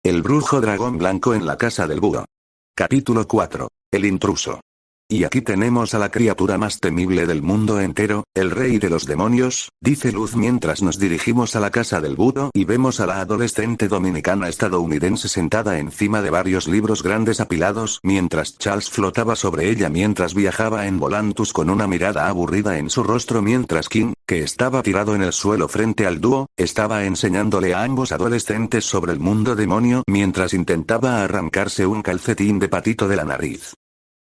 El brujo dragón blanco en la casa del búho. Capítulo 4. El intruso. Y aquí tenemos a la criatura más temible del mundo entero, el rey de los demonios, dice Luz mientras nos dirigimos a la casa del búho y vemos a la adolescente dominicana estadounidense sentada encima de varios libros grandes apilados mientras Charles flotaba sobre ella mientras viajaba en Volantus con una mirada aburrida en su rostro mientras King, que estaba tirado en el suelo frente al dúo, estaba enseñándole a ambos adolescentes sobre el mundo demonio mientras intentaba arrancarse un calcetín de patito de la nariz.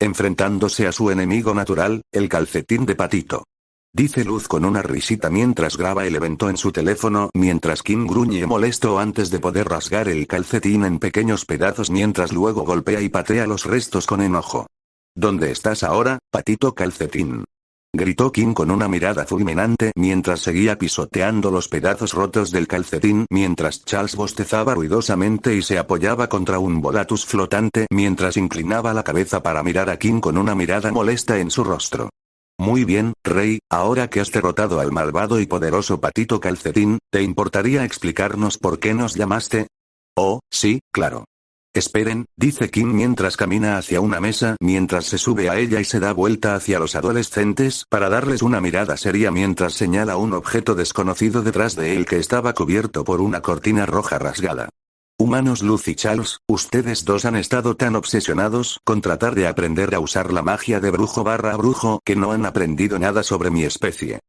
Enfrentándose a su enemigo natural, el calcetín de patito. Dice Luz con una risita mientras graba el evento en su teléfono mientras King gruñe molesto antes de poder rasgar el calcetín en pequeños pedazos mientras luego golpea y patea los restos con enojo. ¿Dónde estás ahora, patito calcetín? Gritó King con una mirada fulminante mientras seguía pisoteando los pedazos rotos del calcetín mientras Charles bostezaba ruidosamente y se apoyaba contra un Volatus flotante mientras inclinaba la cabeza para mirar a King con una mirada molesta en su rostro. Muy bien, Rey, ahora que has derrotado al malvado y poderoso patito calcetín, ¿te importaría explicarnos por qué nos llamaste? Oh, sí, claro. Esperen, dice King mientras camina hacia una mesa mientras se sube a ella y se da vuelta hacia los adolescentes para darles una mirada seria mientras señala un objeto desconocido detrás de él que estaba cubierto por una cortina roja rasgada. Humanos Luz y Charles, ustedes dos han estado tan obsesionados con tratar de aprender a usar la magia de brujo que no han aprendido nada sobre mi especie.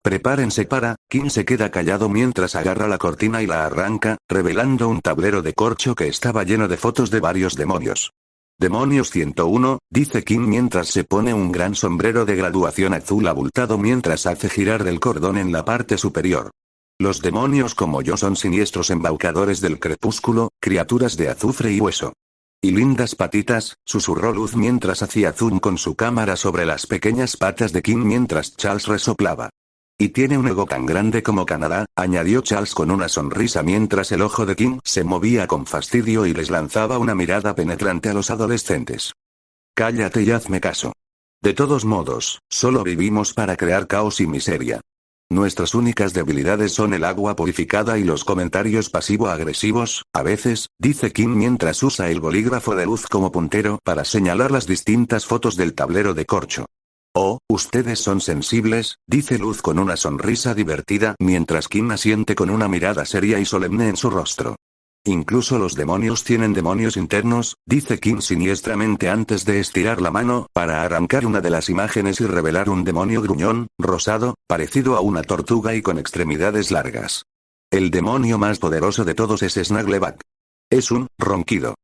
Prepárense para, King se queda callado mientras agarra la cortina y la arranca, revelando un tablero de corcho que estaba lleno de fotos de varios demonios. Demonios 101, dice King mientras se pone un gran sombrero de graduación azul abultado mientras hace girar del cordón en la parte superior. Los demonios como yo son siniestros embaucadores del crepúsculo, criaturas de azufre y hueso. Y lindas patitas, susurró Luz mientras hacía zoom con su cámara sobre las pequeñas patas de King mientras Charles resoplaba. Y tiene un ego tan grande como Canadá, añadió Charles con una sonrisa mientras el ojo de King se movía con fastidio y les lanzaba una mirada penetrante a los adolescentes. Cállate y hazme caso. De todos modos, solo vivimos para crear caos y miseria. Nuestras únicas debilidades son el agua purificada y los comentarios pasivo-agresivos, a veces, dice King mientras usa el bolígrafo de Luz como puntero para señalar las distintas fotos del tablero de corcho. Oh, ustedes son sensibles, dice Luz con una sonrisa divertida mientras King asiente con una mirada seria y solemne en su rostro. Incluso los demonios tienen demonios internos, dice King siniestramente antes de estirar la mano para arrancar una de las imágenes y revelar un demonio gruñón, rosado, parecido a una tortuga y con extremidades largas. El demonio más poderoso de todos es Snaggleback. Es un ronquido.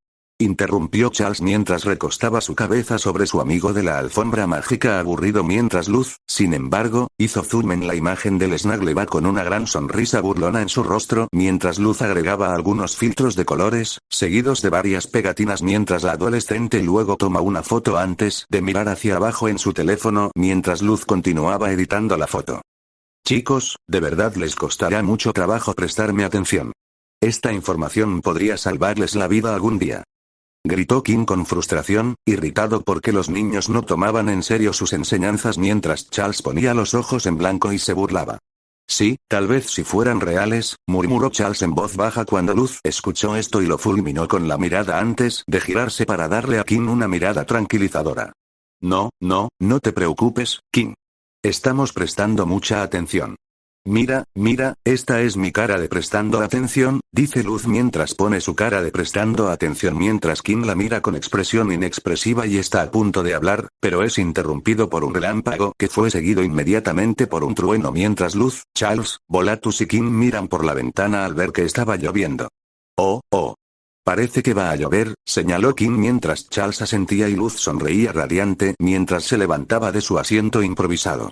Interrumpió Charles mientras recostaba su cabeza sobre su amigo de la alfombra mágica aburrido mientras Luz, sin embargo, hizo zoom en la imagen del Snaggleback con una gran sonrisa burlona en su rostro mientras Luz agregaba algunos filtros de colores, seguidos de varias pegatinas mientras la adolescente luego toma una foto antes de mirar hacia abajo en su teléfono mientras Luz continuaba editando la foto. Chicos, de verdad les costará mucho trabajo prestarme atención. Esta información podría salvarles la vida algún día. Gritó King con frustración, irritado porque los niños no tomaban en serio sus enseñanzas mientras Charles ponía los ojos en blanco y se burlaba. Sí, tal vez si fueran reales, murmuró Charles en voz baja cuando Luz escuchó esto y lo fulminó con la mirada antes de girarse para darle a King una mirada tranquilizadora. No te preocupes, King. Estamos prestando mucha atención. Mira, esta es mi cara de prestando atención, dice Luz mientras pone su cara de prestando atención mientras King la mira con expresión inexpresiva y está a punto de hablar, pero es interrumpido por un relámpago que fue seguido inmediatamente por un trueno mientras Luz, Charles, Volatus y King miran por la ventana al ver que estaba lloviendo. Oh. Parece que va a llover, señaló King mientras Charles asentía y Luz sonreía radiante mientras se levantaba de su asiento improvisado.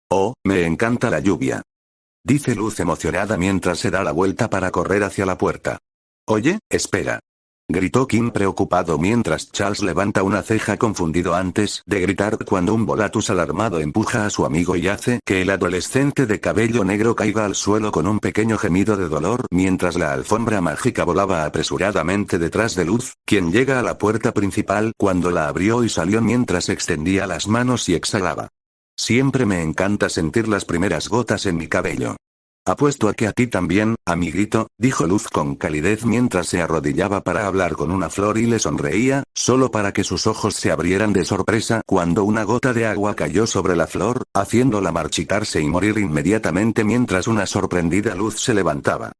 Oh, me encanta la lluvia. Dice Luz emocionada mientras se da la vuelta para correr hacia la puerta. Oye, espera. Gritó King preocupado mientras Charles levanta una ceja confundido antes de gritar cuando un Volatus alarmado empuja a su amigo y hace que el adolescente de cabello negro caiga al suelo con un pequeño gemido de dolor mientras la alfombra mágica volaba apresuradamente detrás de Luz, quien llega a la puerta principal cuando la abrió y salió mientras extendía las manos y exhalaba. Siempre me encanta sentir las primeras gotas en mi cabello. Apuesto a que a ti también, amiguito, dijo Luz con calidez mientras se arrodillaba para hablar con una flor y le sonreía, solo para que sus ojos se abrieran de sorpresa cuando una gota de agua cayó sobre la flor, haciéndola marchitarse y morir inmediatamente mientras una sorprendida Luz se levantaba.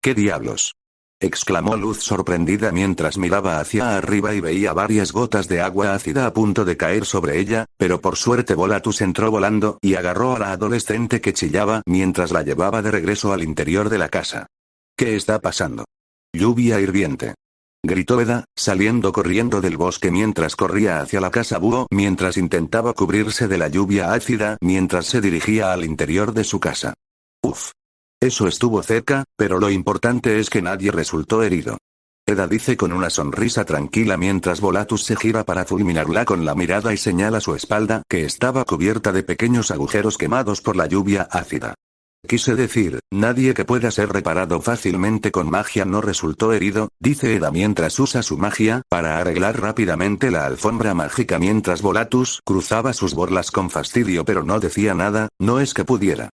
¿Qué diablos? Exclamó Luz sorprendida mientras miraba hacia arriba y veía varias gotas de agua ácida a punto de caer sobre ella, pero por suerte Volatus entró volando y agarró a la adolescente que chillaba mientras la llevaba de regreso al interior de la casa. ¿Qué está pasando? Lluvia hirviente. Gritó Eda, saliendo corriendo del bosque mientras corría hacia la casa búho mientras intentaba cubrirse de la lluvia ácida mientras se dirigía al interior de su casa. Uf. Eso estuvo cerca, pero lo importante es que nadie resultó herido. Eda dice con una sonrisa tranquila mientras Volatus se gira para fulminarla con la mirada y señala su espalda que estaba cubierta de pequeños agujeros quemados por la lluvia ácida. Quise decir, nadie que pueda ser reparado fácilmente con magia no resultó herido, dice Eda mientras usa su magia para arreglar rápidamente la alfombra mágica mientras Volatus cruzaba sus borlas con fastidio pero no decía nada, no es que pudiera.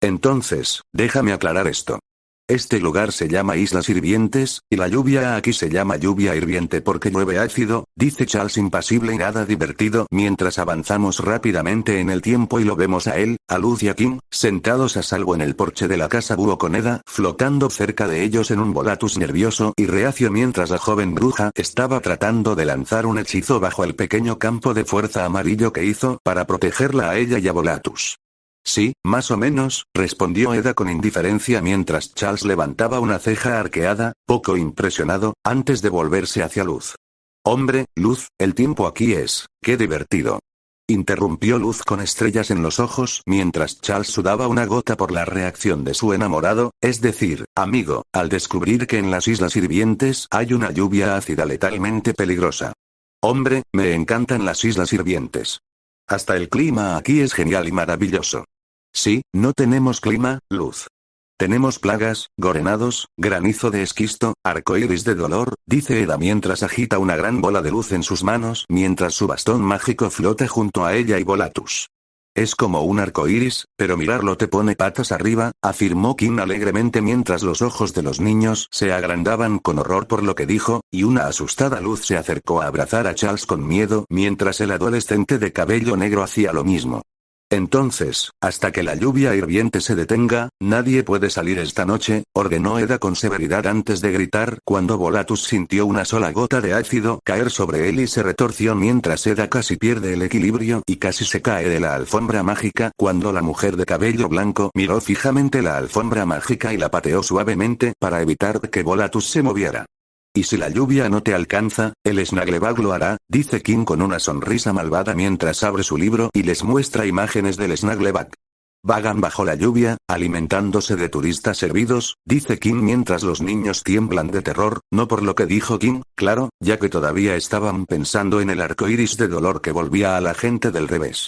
Entonces, déjame aclarar esto. Este lugar se llama Islas Hirvientes, y la lluvia aquí se llama lluvia hirviente porque llueve ácido, dice Charles impasible y nada divertido mientras avanzamos rápidamente en el tiempo y lo vemos a él, a Luz y a Kim, sentados a salvo en el porche de la casa búho con Eda, flotando cerca de ellos en un Volatus nervioso y reacio mientras la joven bruja estaba tratando de lanzar un hechizo bajo el pequeño campo de fuerza amarillo que hizo para protegerla a ella y a Volatus. Sí, más o menos, respondió Eda con indiferencia mientras Charles levantaba una ceja arqueada, poco impresionado, antes de volverse hacia Luz. Hombre, Luz, el tiempo aquí es, qué divertido. Interrumpió Luz con estrellas en los ojos mientras Charles sudaba una gota por la reacción de su enamorado, es decir, amigo, al descubrir que en las Islas Hirvientes hay una lluvia ácida letalmente peligrosa. Hombre, me encantan las Islas Hirvientes. Hasta el clima aquí es genial y maravilloso. Sí, no tenemos clima, Luz. Tenemos plagas, gorenados, granizo de esquisto, arcoíris de dolor, dice Eda mientras agita una gran bola de luz en sus manos mientras su bastón mágico flota junto a ella y Volatus. Es como un arcoíris, pero mirarlo te pone patas arriba, afirmó Kim alegremente mientras los ojos de los niños se agrandaban con horror por lo que dijo, y una asustada Luz se acercó a abrazar a Charles con miedo mientras el adolescente de cabello negro hacía lo mismo. Entonces, hasta que la lluvia hirviente se detenga, nadie puede salir esta noche, ordenó Eda con severidad antes de gritar cuando Volatus sintió una sola gota de ácido caer sobre él y se retorció mientras Eda casi pierde el equilibrio y casi se cae de la alfombra mágica cuando la mujer de cabello blanco miró fijamente la alfombra mágica y la pateó suavemente para evitar que Volatus se moviera. Y si la lluvia no te alcanza, el Snaglebag lo hará, dice Kim con una sonrisa malvada mientras abre su libro y les muestra imágenes del Snaglebag. Vagan bajo la lluvia, alimentándose de turistas hervidos, dice Kim mientras los niños tiemblan de terror, no por lo que dijo Kim, claro, ya que todavía estaban pensando en el arco iris de dolor que volvía a la gente del revés.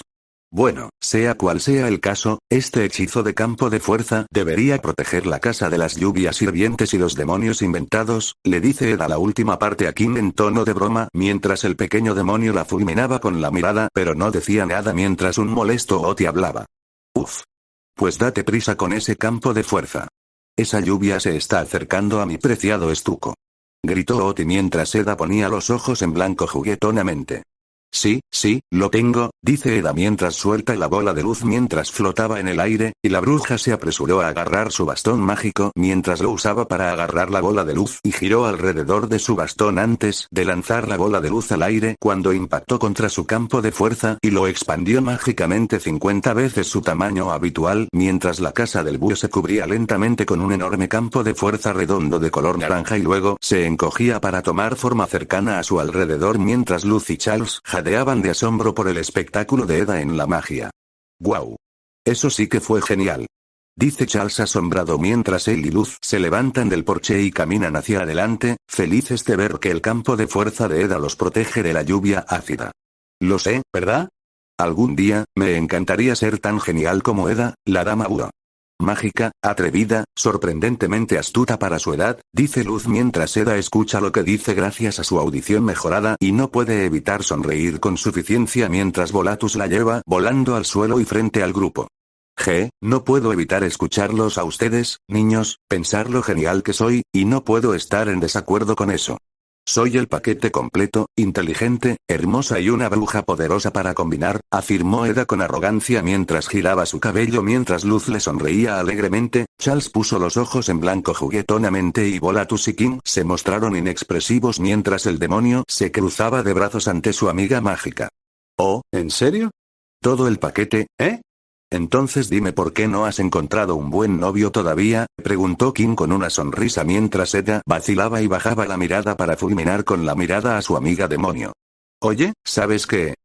Bueno, sea cual sea el caso, este hechizo de campo de fuerza debería proteger la casa de las lluvias hirvientes y los demonios inventados, le dice Eda la última parte a Kim en tono de broma mientras el pequeño demonio la fulminaba con la mirada pero no decía nada mientras un molesto Oti hablaba. Uf. Pues date prisa con ese campo de fuerza. Esa lluvia se está acercando a mi preciado estuco. Gritó Oti mientras Eda ponía los ojos en blanco juguetonamente. Sí, lo tengo, dice Eda mientras suelta la bola de luz mientras flotaba en el aire, y la bruja se apresuró a agarrar su bastón mágico mientras lo usaba para agarrar la bola de luz y giró alrededor de su bastón antes de lanzar la bola de luz al aire cuando impactó contra su campo de fuerza y lo expandió mágicamente 50 veces su tamaño habitual mientras la casa del búho se cubría lentamente con un enorme campo de fuerza redondo de color naranja y luego se encogía para tomar forma cercana a su alrededor mientras Luz y Charles jadeaban de asombro por el espectáculo de Eda en la magia. ¡Guau! Eso sí que fue genial. Dice Charles asombrado mientras él y Luz se levantan del porche y caminan hacia adelante, felices de ver que el campo de fuerza de Eda los protege de la lluvia ácida. Lo sé, ¿verdad? Algún día, me encantaría ser tan genial como Eda, la dama búho. Mágica, atrevida, sorprendentemente astuta para su edad, dice Luz mientras Eda escucha lo que dice gracias a su audición mejorada y no puede evitar sonreír con suficiencia mientras Volatus la lleva volando al suelo y frente al grupo. No puedo evitar escucharlos a ustedes, niños, pensar lo genial que soy, y no puedo estar en desacuerdo con eso. Soy el paquete completo, inteligente, hermosa y una bruja poderosa para combinar, afirmó Eda con arrogancia mientras giraba su cabello mientras Luz le sonreía alegremente. Charles puso los ojos en blanco juguetonamente y Volatus y King se mostraron inexpresivos mientras el demonio se cruzaba de brazos ante su amiga mágica. Oh, ¿en serio? ¿Todo el paquete, eh? Entonces dime por qué no has encontrado un buen novio todavía, preguntó Kim con una sonrisa mientras Eda vacilaba y bajaba la mirada para fulminar con la mirada a su amiga demonio. Oye, ¿sabes qué?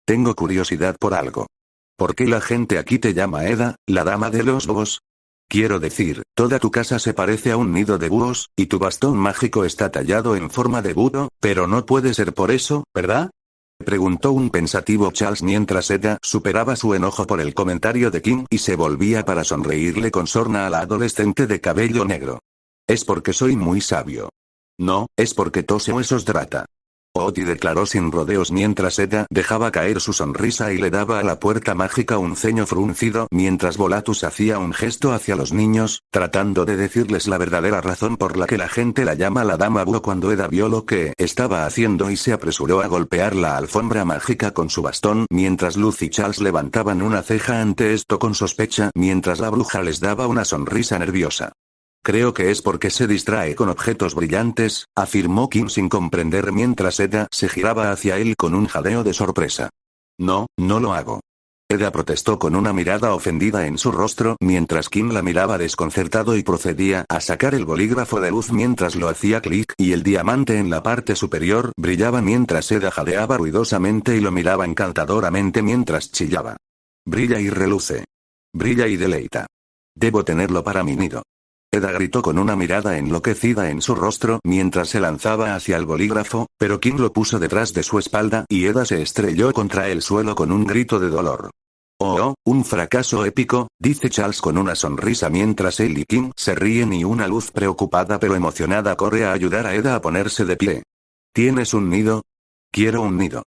Tengo curiosidad por algo. ¿Por qué la gente aquí te llama Eda, la dama de los lobos? Quiero decir, toda tu casa se parece a un nido de búhos, y tu bastón mágico está tallado en forma de búho, pero no puede ser por eso, ¿verdad? Preguntó un pensativo Charles mientras Eda superaba su enojo por el comentario de Kim y se volvía para sonreírle con sorna a la adolescente de cabello negro. Es porque soy muy sabio. No, es porque tose huesos drata. Oti declaró sin rodeos mientras Eda dejaba caer su sonrisa y le daba a la puerta mágica un ceño fruncido mientras Volatus hacía un gesto hacia los niños, tratando de decirles la verdadera razón por la que la gente la llama la dama búho cuando Eda vio lo que estaba haciendo y se apresuró a golpear la alfombra mágica con su bastón mientras Luz y Charles levantaban una ceja ante esto con sospecha mientras la bruja les daba una sonrisa nerviosa. Creo que es porque se distrae con objetos brillantes, afirmó Kim sin comprender mientras Eda se giraba hacia él con un jadeo de sorpresa. No, no lo hago. Eda protestó con una mirada ofendida en su rostro mientras Kim la miraba desconcertado y procedía a sacar el bolígrafo de luz mientras lo hacía clic y el diamante en la parte superior brillaba mientras Eda jadeaba ruidosamente y lo miraba encantadoramente mientras chillaba. Brilla y reluce. Brilla y deleita. Debo tenerlo para mi nido. Eda gritó con una mirada enloquecida en su rostro mientras se lanzaba hacia el bolígrafo, pero Kim lo puso detrás de su espalda y Eda se estrelló contra el suelo con un grito de dolor. Oh, un fracaso épico, dice Charles con una sonrisa mientras él y Kim se ríen y una luz preocupada pero emocionada corre a ayudar a Eda a ponerse de pie. ¿Tienes un nido? Quiero un nido.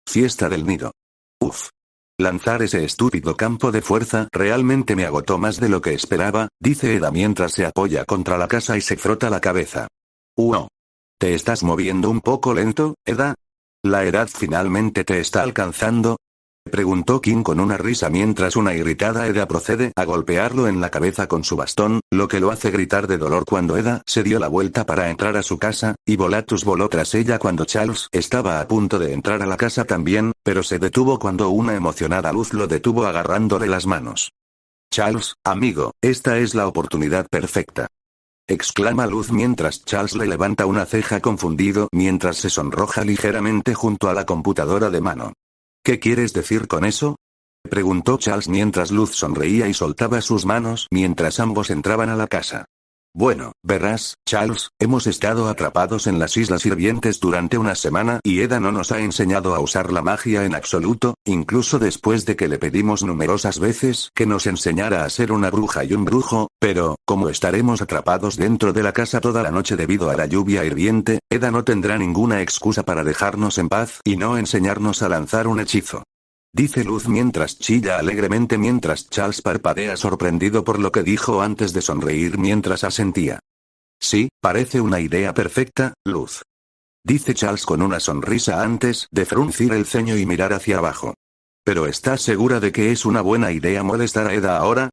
Fiesta del nido. Uf. Lanzar ese estúpido campo de fuerza realmente me agotó más de lo que esperaba, dice Eda mientras se apoya contra la casa y se frota la cabeza. ¿Te estás moviendo un poco lento, Eda? ¿La edad finalmente te está alcanzando? Preguntó Kim con una risa mientras una irritada Eda procede a golpearlo en la cabeza con su bastón, lo que lo hace gritar de dolor cuando Eda se dio la vuelta para entrar a su casa, y Volatus voló tras ella cuando Charles estaba a punto de entrar a la casa también, pero se detuvo cuando una emocionada luz lo detuvo agarrándole las manos. Charles, amigo, esta es la oportunidad perfecta. Exclama Luz mientras Charles le levanta una ceja confundido mientras se sonroja ligeramente junto a la computadora de mano. ¿Qué quieres decir con eso? Preguntó Charles mientras Luz sonreía y soltaba sus manos mientras ambos entraban a la casa. Bueno, verás, Charles, hemos estado atrapados en las Islas Hirvientes durante una semana y Eda no nos ha enseñado a usar la magia en absoluto, incluso después de que le pedimos numerosas veces que nos enseñara a ser una bruja y un brujo, pero, como estaremos atrapados dentro de la casa toda la noche debido a la lluvia hirviente, Eda no tendrá ninguna excusa para dejarnos en paz y no enseñarnos a lanzar un hechizo. Dice Luz mientras chilla alegremente mientras Charles parpadea sorprendido por lo que dijo antes de sonreír mientras asentía. Sí, parece una idea perfecta, Luz. Dice Charles con una sonrisa antes de fruncir el ceño y mirar hacia abajo. ¿Pero estás segura de que es una buena idea molestar a Eda ahora?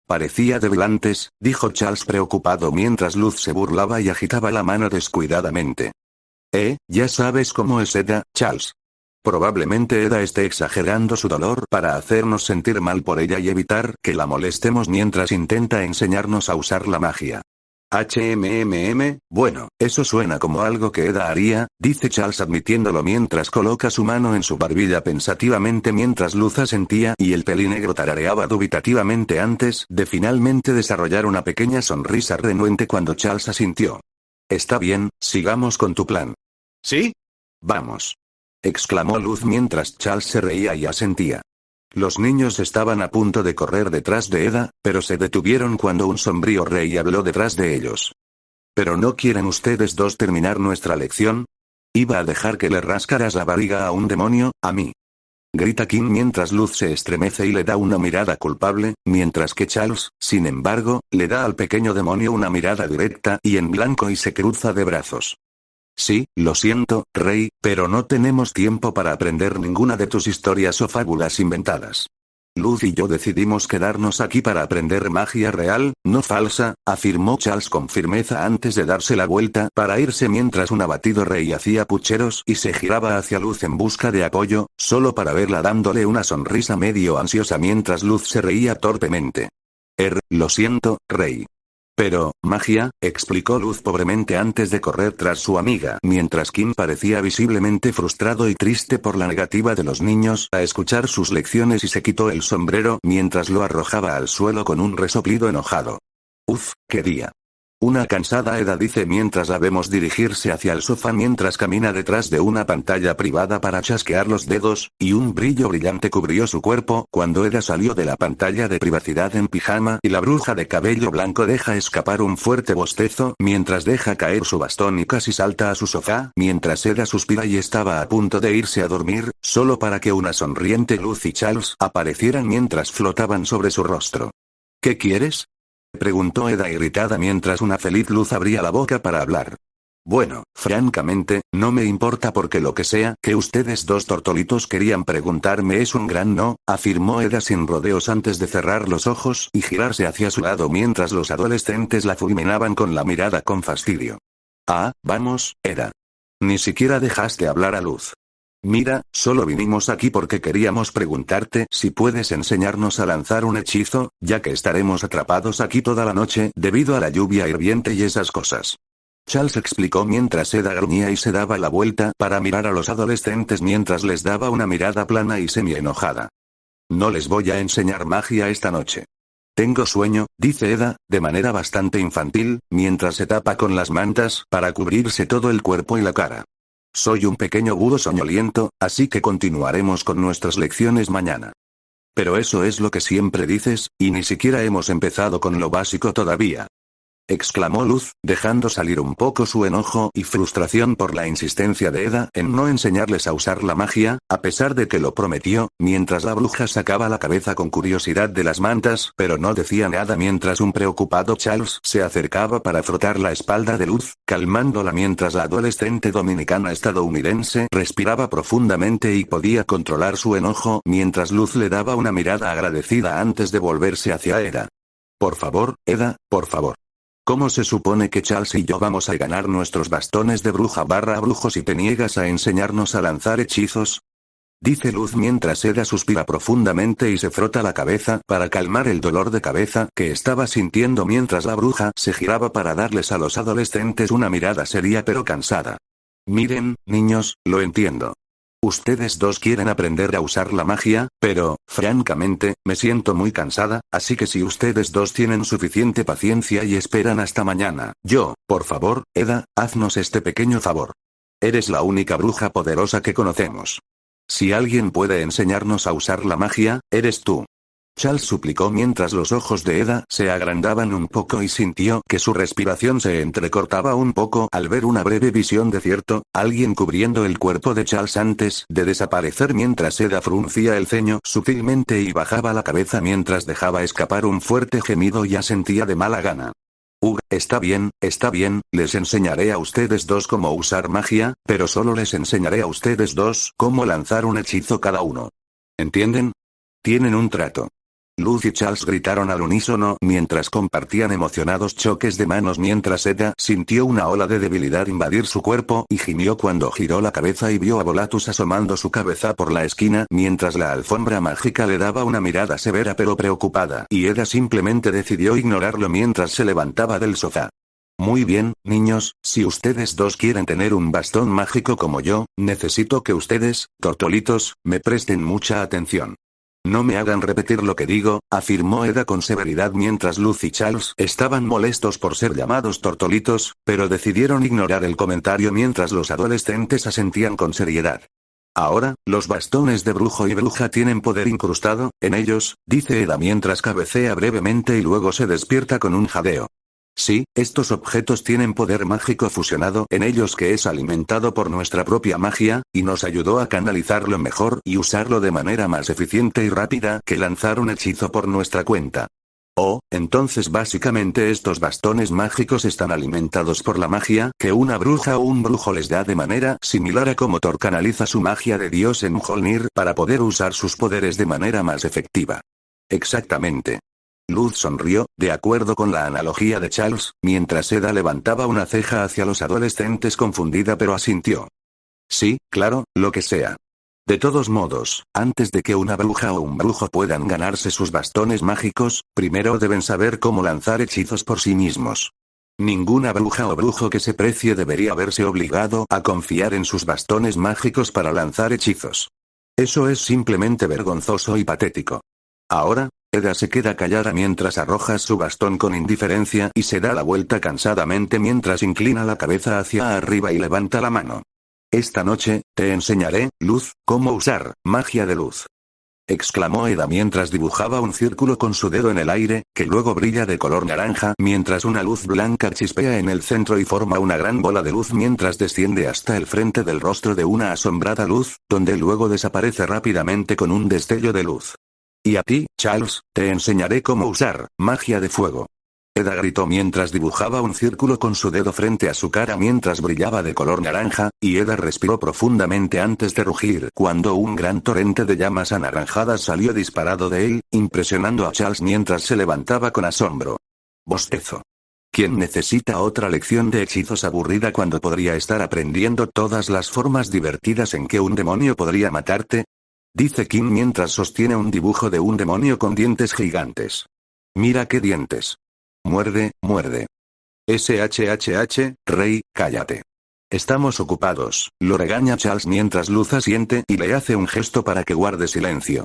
Parecía débil antes, dijo Charles preocupado mientras Luz se burlaba y agitaba la mano descuidadamente. Ya sabes cómo es Eda, Charles. Probablemente Eda esté exagerando su dolor para hacernos sentir mal por ella y evitar que la molestemos mientras intenta enseñarnos a usar la magia. Bueno, eso suena como algo que Eda haría, dice Charles admitiéndolo mientras coloca su mano en su barbilla pensativamente mientras Luz asentía y el pelinegro tarareaba dubitativamente antes de finalmente desarrollar una pequeña sonrisa renuente cuando Charles asintió. Está bien, sigamos con tu plan. ¿Sí? Vamos. Exclamó Luz mientras Charles se reía y asentía. Los niños estaban a punto de correr detrás de Eda, pero se detuvieron cuando un sombrío rey habló detrás de ellos. ¿Pero no quieren ustedes dos terminar nuestra lección? ¿Iba a dejar que le rascaras la barriga a un demonio, a mí? Grita Kim mientras Luz se estremece y le da una mirada culpable, mientras que Charles, sin embargo, le da al pequeño demonio una mirada directa y en blanco y se cruza de brazos. Sí, lo siento, Rey, pero no tenemos tiempo para aprender ninguna de tus historias o fábulas inventadas. Luz y yo decidimos quedarnos aquí para aprender magia real, no falsa, afirmó Charles con firmeza antes de darse la vuelta para irse mientras un abatido Rey hacía pucheros y se giraba hacia Luz en busca de apoyo, solo para verla dándole una sonrisa medio ansiosa mientras Luz se reía torpemente. Lo siento, Rey. Pero, magia, explicó Luz pobremente antes de correr tras su amiga, mientras Kim parecía visiblemente frustrado y triste por la negativa de los niños a escuchar sus lecciones y se quitó el sombrero mientras lo arrojaba al suelo con un resoplido enojado. Uf, qué día. Una cansada Eda dice mientras la vemos dirigirse hacia el sofá mientras camina detrás de una pantalla privada para chasquear los dedos, y un brillo brillante cubrió su cuerpo cuando Eda salió de la pantalla de privacidad en pijama y la bruja de cabello blanco deja escapar un fuerte bostezo mientras deja caer su bastón y casi salta a su sofá mientras Eda suspira y estaba a punto de irse a dormir, solo para que una sonriente Luz y Charles aparecieran mientras flotaban sobre su rostro. ¿Qué quieres?, preguntó Eda irritada mientras una feliz Luz abría la boca para hablar. Bueno, francamente, no me importa porque lo que sea que ustedes dos tortolitos querían preguntarme es un gran no, afirmó Eda sin rodeos antes de cerrar los ojos y girarse hacia su lado mientras los adolescentes la fulminaban con la mirada con fastidio. Ah, vamos, Eda. Ni siquiera dejaste hablar a Luz. Mira, solo vinimos aquí porque queríamos preguntarte si puedes enseñarnos a lanzar un hechizo, ya que estaremos atrapados aquí toda la noche debido a la lluvia hirviente y esas cosas. Charles explicó mientras Eda gruñía y se daba la vuelta para mirar a los adolescentes mientras les daba una mirada plana y semi-enojada. No les voy a enseñar magia esta noche. Tengo sueño, dice Eda, de manera bastante infantil, mientras se tapa con las mantas para cubrirse todo el cuerpo y la cara. Soy un pequeño búho soñoliento, así que continuaremos con nuestras lecciones mañana. Pero eso es lo que siempre dices, y ni siquiera hemos empezado con lo básico todavía. Exclamó Luz, dejando salir un poco su enojo y frustración por la insistencia de Eda en no enseñarles a usar la magia, a pesar de que lo prometió, mientras la bruja sacaba la cabeza con curiosidad de las mantas, pero no decía nada mientras un preocupado Charles se acercaba para frotar la espalda de Luz, calmándola mientras la adolescente dominicana estadounidense respiraba profundamente y podía controlar su enojo mientras Luz le daba una mirada agradecida antes de volverse hacia Eda. Por favor, Eda, por favor. ¿Cómo se supone que Charles y yo vamos a ganar nuestros bastones de bruja/brujo si te niegas a enseñarnos a lanzar hechizos? Dice Luz mientras Eda suspira profundamente y se frota la cabeza para calmar el dolor de cabeza que estaba sintiendo mientras la bruja se giraba para darles a los adolescentes una mirada seria pero cansada. Miren, niños, lo entiendo. Ustedes dos quieren aprender a usar la magia, pero, francamente, me siento muy cansada, así que si ustedes dos tienen suficiente paciencia y esperan hasta mañana, por favor, Eda, haznos este pequeño favor. Eres la única bruja poderosa que conocemos. Si alguien puede enseñarnos a usar la magia, eres tú. Charles suplicó mientras los ojos de Eda se agrandaban un poco y sintió que su respiración se entrecortaba un poco al ver una breve visión de alguien cubriendo el cuerpo de Charles antes de desaparecer mientras Eda fruncía el ceño sutilmente y bajaba la cabeza mientras dejaba escapar un fuerte gemido y asentía de mala gana. Está bien, les enseñaré a ustedes dos cómo usar magia, pero solo les enseñaré a ustedes dos cómo lanzar un hechizo cada uno. ¿Entienden? Tienen un trato. Luz y Charles gritaron al unísono mientras compartían emocionados choques de manos mientras Eda sintió una ola de debilidad invadir su cuerpo y gimió cuando giró la cabeza y vio a Volatus asomando su cabeza por la esquina mientras la alfombra mágica le daba una mirada severa pero preocupada y Eda simplemente decidió ignorarlo mientras se levantaba del sofá. Muy bien, niños, si ustedes dos quieren tener un bastón mágico como yo, necesito que ustedes, tortolitos, me presten mucha atención. No me hagan repetir lo que digo, afirmó Eda con severidad mientras Luz y Charles estaban molestos por ser llamados tortolitos, pero decidieron ignorar el comentario mientras los adolescentes asentían con seriedad. Ahora, los bastones de brujo y bruja tienen poder incrustado en ellos, dice Eda mientras cabecea brevemente y luego se despierta con un jadeo. Sí, estos objetos tienen poder mágico fusionado en ellos que es alimentado por nuestra propia magia, y nos ayudó a canalizarlo mejor y usarlo de manera más eficiente y rápida que lanzar un hechizo por nuestra cuenta. Oh, entonces básicamente estos bastones mágicos están alimentados por la magia que una bruja o un brujo les da de manera similar a como Thor canaliza su magia de Dios en Mjolnir para poder usar sus poderes de manera más efectiva. Exactamente. Luz sonrió, de acuerdo con la analogía de Charles, mientras Eda levantaba una ceja hacia los adolescentes confundida pero asintió. Sí, claro, lo que sea. De todos modos, antes de que una bruja o un brujo puedan ganarse sus bastones mágicos, primero deben saber cómo lanzar hechizos por sí mismos. Ninguna bruja o brujo que se precie debería verse obligado a confiar en sus bastones mágicos para lanzar hechizos. Eso es simplemente vergonzoso y patético. Ahora, Eda se queda callada mientras arroja su bastón con indiferencia y se da la vuelta cansadamente mientras inclina la cabeza hacia arriba y levanta la mano. Esta noche, te enseñaré, Luz, cómo usar magia de luz. Exclamó Eda mientras dibujaba un círculo con su dedo en el aire, que luego brilla de color naranja mientras una luz blanca chispea en el centro y forma una gran bola de luz mientras desciende hasta el frente del rostro de una asombrada luz, donde luego desaparece rápidamente con un destello de luz. Y a ti, Charles, te enseñaré cómo usar magia de fuego. Eda gritó mientras dibujaba un círculo con su dedo frente a su cara mientras brillaba de color naranja, y Eda respiró profundamente antes de rugir cuando un gran torrente de llamas anaranjadas salió disparado de él, impresionando a Charles mientras se levantaba con asombro. Bostezo. ¿Quién necesita otra lección de hechizos aburrida cuando podría estar aprendiendo todas las formas divertidas en que un demonio podría matarte? Dice Kim mientras sostiene un dibujo de un demonio con dientes gigantes. Mira qué dientes. Muerde, muerde. SHHH, Rey, cállate. Estamos ocupados, lo regaña Charles mientras Luz asiente y le hace un gesto para que guarde silencio.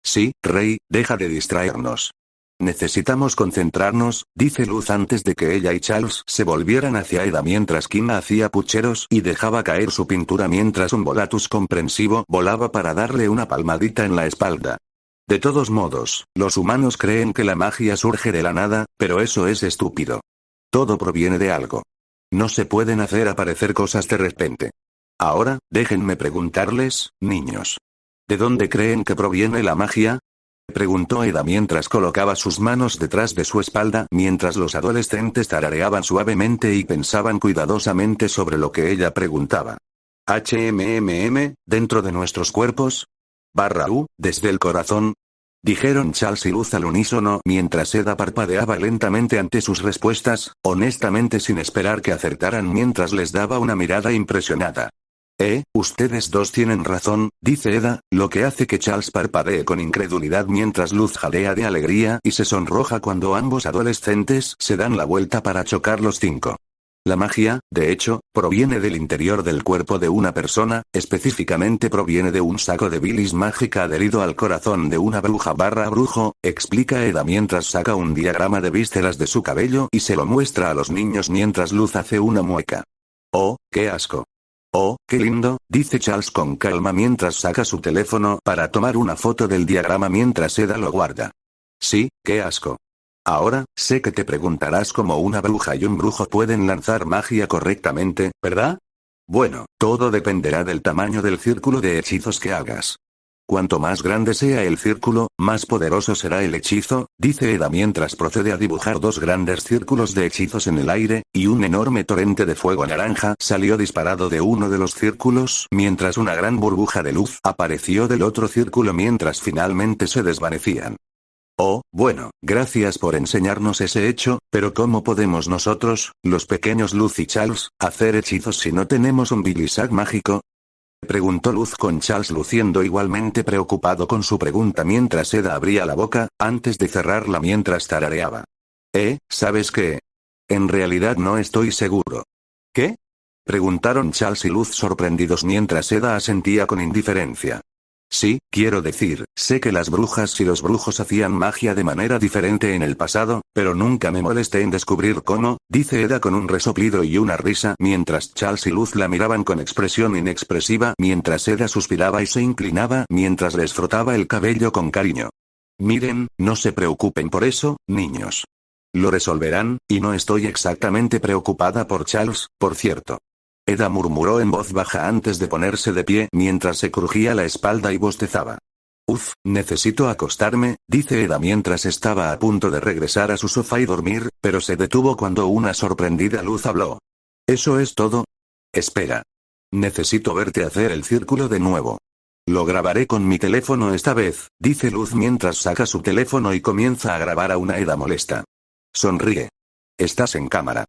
Sí, Rey, deja de distraernos. Necesitamos concentrarnos, dice Luz antes de que ella y Charles se volvieran hacia Eda mientras Kim hacía pucheros y dejaba caer su pintura mientras un Volatus comprensivo volaba para darle una palmadita en la espalda. De todos modos, los humanos creen que la magia surge de la nada, pero eso es estúpido. Todo proviene de algo. No se pueden hacer aparecer cosas de repente. Ahora, déjenme preguntarles, niños. ¿De dónde creen que proviene la magia? Preguntó Eda mientras colocaba sus manos detrás de su espalda mientras los adolescentes tarareaban suavemente y pensaban cuidadosamente sobre lo que ella preguntaba. ¿Dentro de nuestros cuerpos? Desde el corazón. Dijeron Charles y Luz al unísono mientras Eda parpadeaba lentamente ante sus respuestas, honestamente sin esperar que acertaran mientras les daba una mirada impresionada. Ustedes dos tienen razón, dice Eda, lo que hace que Charles parpadee con incredulidad mientras Luz jadea de alegría y se sonroja cuando ambos adolescentes se dan la vuelta para chocar los cinco. La magia, de hecho, proviene del interior del cuerpo de una persona, específicamente proviene de un saco de bilis mágica adherido al corazón de una bruja/brujo, explica Eda mientras saca un diagrama de vísceras de su cabello y se lo muestra a los niños mientras Luz hace una mueca. ¡Oh, qué asco! ¡Oh, qué lindo!, dice Charles con calma mientras saca su teléfono para tomar una foto del diagrama mientras Eda lo guarda. Sí, qué asco. Ahora, sé que te preguntarás cómo una bruja y un brujo pueden lanzar magia correctamente, ¿verdad? Bueno, todo dependerá del tamaño del círculo de hechizos que hagas. Cuanto más grande sea el círculo, más poderoso será el hechizo, dice Eda mientras procede a dibujar dos grandes círculos de hechizos en el aire, y un enorme torrente de fuego naranja salió disparado de uno de los círculos mientras una gran burbuja de luz apareció del otro círculo mientras finalmente se desvanecían. Oh, bueno, gracias por enseñarnos ese hecho, pero ¿cómo podemos nosotros, los pequeños Luz y Charles, hacer hechizos si no tenemos un bilisag mágico? Preguntó Luz con Charles luciendo igualmente preocupado con su pregunta mientras Eda abría la boca, antes de cerrarla mientras tarareaba. ¿Sabes qué? En realidad no estoy seguro. ¿Qué? Preguntaron Charles y Luz sorprendidos mientras Eda asentía con indiferencia. Sí, quiero decir, sé que las brujas y los brujos hacían magia de manera diferente en el pasado, pero nunca me molesté en descubrir cómo, dice Eda con un resoplido y una risa mientras Charles y Luz la miraban con expresión inexpresiva mientras Eda suspiraba y se inclinaba mientras les frotaba el cabello con cariño. Miren, no se preocupen por eso, niños. Lo resolverán, y no estoy exactamente preocupada por Charles, por cierto. Eda murmuró en voz baja antes de ponerse de pie mientras se crujía la espalda y bostezaba. Necesito acostarme, dice Eda mientras estaba a punto de regresar a su sofá y dormir, pero se detuvo cuando una sorprendida luz habló. ¿Eso es todo? Espera. Necesito verte hacer el círculo de nuevo. Lo grabaré con mi teléfono esta vez, dice Luz mientras saca su teléfono y comienza a grabar a una Eda molesta. Sonríe. Estás en cámara.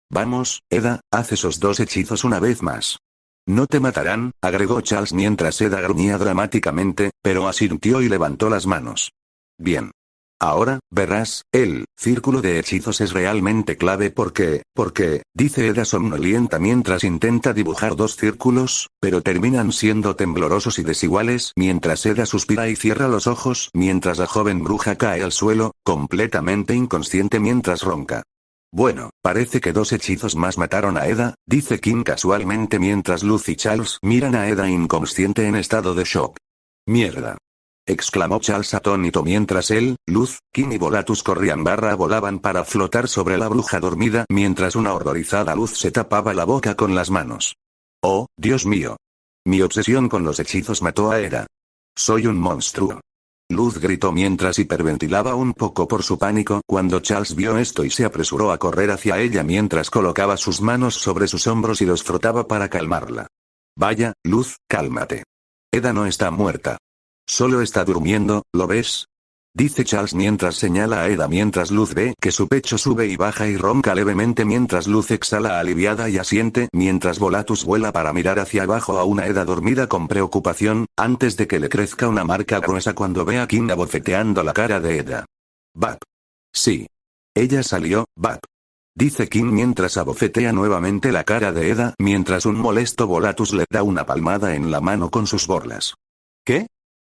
Vamos, Eda, haz esos 2 hechizos una vez más. No te matarán, agregó Charles mientras Eda gruñía dramáticamente, pero asintió y levantó las manos. Bien. Ahora, verás, el círculo de hechizos es realmente clave porque, dice Eda somnolienta mientras intenta dibujar 2 círculos, pero terminan siendo temblorosos y desiguales mientras Eda suspira y cierra los ojos mientras la joven bruja cae al suelo, completamente inconsciente mientras ronca. Bueno, parece que 2 hechizos más mataron a Eda, dice Kim casualmente mientras Luz y Charles miran a Eda inconsciente en estado de shock. Mierda. Exclamó Charles atónito mientras él, Luz, Kim y Volatus volaban para flotar sobre la bruja dormida mientras una horrorizada Luz se tapaba la boca con las manos. Oh, Dios mío. Mi obsesión con los hechizos mató a Eda. Soy un monstruo. Luz gritó mientras hiperventilaba un poco por su pánico cuando Charles vio esto y se apresuró a correr hacia ella mientras colocaba sus manos sobre sus hombros y los frotaba para calmarla. Vaya, Luz, cálmate. Eda no está muerta. Solo está durmiendo, ¿lo ves? Dice Charles mientras señala a Eda mientras Luz ve que su pecho sube y baja y ronca levemente mientras Luz exhala aliviada y asiente mientras Volatus vuela para mirar hacia abajo a una Eda dormida con preocupación, antes de que le crezca una marca gruesa cuando ve a Kim abofeteando la cara de Eda. Bap. Sí. Ella salió, Bap. Dice Kim mientras abofetea nuevamente la cara de Eda mientras un molesto Volatus le da una palmada en la mano con sus borlas. ¿Qué?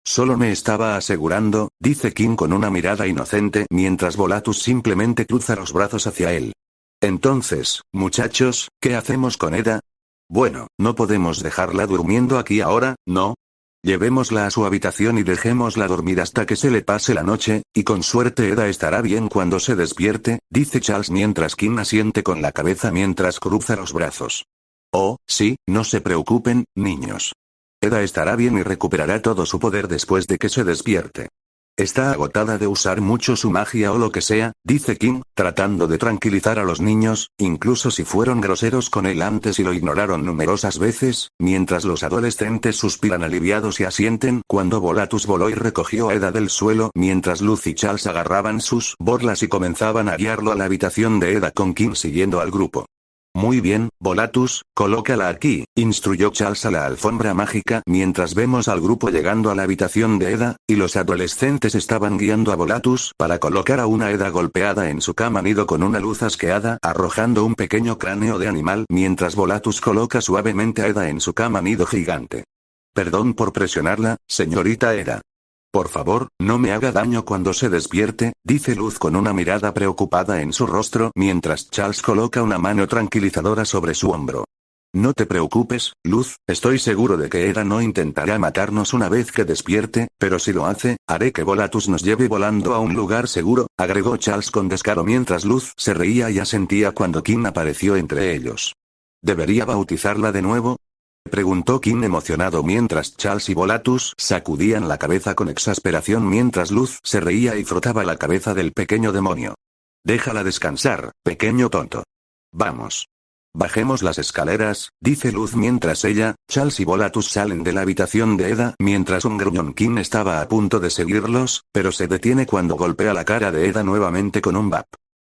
Solo me estaba asegurando, dice Kim con una mirada inocente mientras Volatus simplemente cruza los brazos hacia él. Entonces, muchachos, ¿qué hacemos con Eda? Bueno, no podemos dejarla durmiendo aquí ahora, ¿no? Llevémosla a su habitación y dejémosla dormir hasta que se le pase la noche, y con suerte Eda estará bien cuando se despierte, dice Charles mientras Kim asiente con la cabeza mientras cruza los brazos. Oh, sí, no se preocupen, niños. Eda estará bien y recuperará todo su poder después de que se despierte. Está agotada de usar mucho su magia o lo que sea, dice Kim, tratando de tranquilizar a los niños, incluso si fueron groseros con él antes y lo ignoraron numerosas veces, mientras los adolescentes suspiran aliviados y asienten cuando Volatus voló y recogió a Eda del suelo mientras Luz y Charles agarraban sus borlas y comenzaban a guiarlo a la habitación de Eda con Kim siguiendo al grupo. Muy bien, Volatus, colócala aquí, instruyó Charles a la alfombra mágica mientras vemos al grupo llegando a la habitación de Eda, y los adolescentes estaban guiando a Volatus para colocar a una Eda golpeada en su cama nido con una luz asqueada arrojando un pequeño cráneo de animal mientras Volatus coloca suavemente a Eda en su cama nido gigante. Perdón por presionarla, señorita Eda. Por favor, no me haga daño cuando se despierte, dice Luz con una mirada preocupada en su rostro mientras Charles coloca una mano tranquilizadora sobre su hombro. No te preocupes, Luz, estoy seguro de que Eda no intentará matarnos una vez que despierte, pero si lo hace, haré que Volatus nos lleve volando a un lugar seguro, agregó Charles con descaro mientras Luz se reía y asentía cuando Kim apareció entre ellos. ¿Debería bautizarla de nuevo? Preguntó Kim emocionado mientras Charles y Volatus sacudían la cabeza con exasperación mientras Luz se reía y frotaba la cabeza del pequeño demonio. Déjala descansar, pequeño tonto. Vamos. Bajemos las escaleras, dice Luz mientras ella, Charles y Volatus salen de la habitación de Eda mientras un gruñón Kim estaba a punto de seguirlos, pero se detiene cuando golpea la cara de Eda nuevamente con un bap.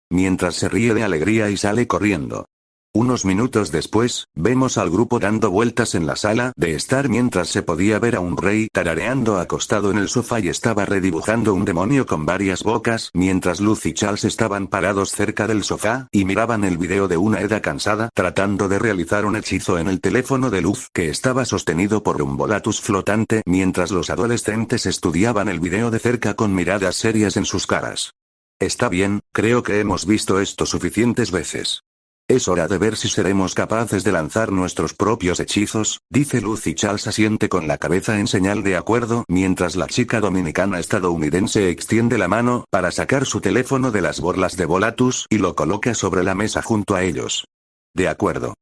Mientras se ríe de alegría y sale corriendo. Unos minutos después, vemos al grupo dando vueltas en la sala de estar mientras se podía ver a un rey tarareando acostado en el sofá y estaba redibujando un demonio con varias bocas mientras Luz y Charles estaban parados cerca del sofá y miraban el video de una Eda cansada tratando de realizar un hechizo en el teléfono de Luz que estaba sostenido por un Volatus flotante mientras los adolescentes estudiaban el video de cerca con miradas serias en sus caras. Está bien, creo que hemos visto esto suficientes veces. Es hora de ver si seremos capaces de lanzar nuestros propios hechizos, dice Luz y Charles asiente con la cabeza en señal de acuerdo mientras la chica dominicana estadounidense extiende la mano para sacar su teléfono de las borlas de Volatus y lo coloca sobre la mesa junto a ellos. De acuerdo.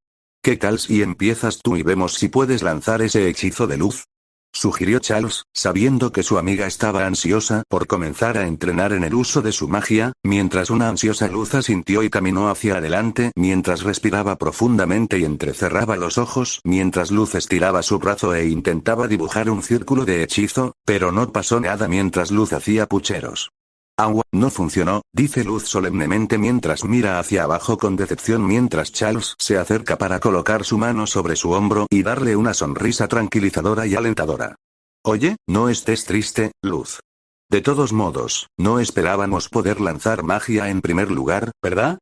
¿Qué tal si empiezas tú y vemos si puedes lanzar ese hechizo de luz? Sugirió Charles, sabiendo que su amiga estaba ansiosa por comenzar a entrenar en el uso de su magia, mientras una ansiosa Luz asintió y caminó hacia adelante mientras respiraba profundamente y entrecerraba los ojos mientras Luz estiraba su brazo e intentaba dibujar un círculo de hechizo, pero no pasó nada mientras Luz hacía pucheros. Agua, no funcionó, dice Luz solemnemente mientras mira hacia abajo con decepción mientras Charles se acerca para colocar su mano sobre su hombro y darle una sonrisa tranquilizadora y alentadora. Oye, no estés triste, Luz. De todos modos, no esperábamos poder lanzar magia en primer lugar, ¿verdad?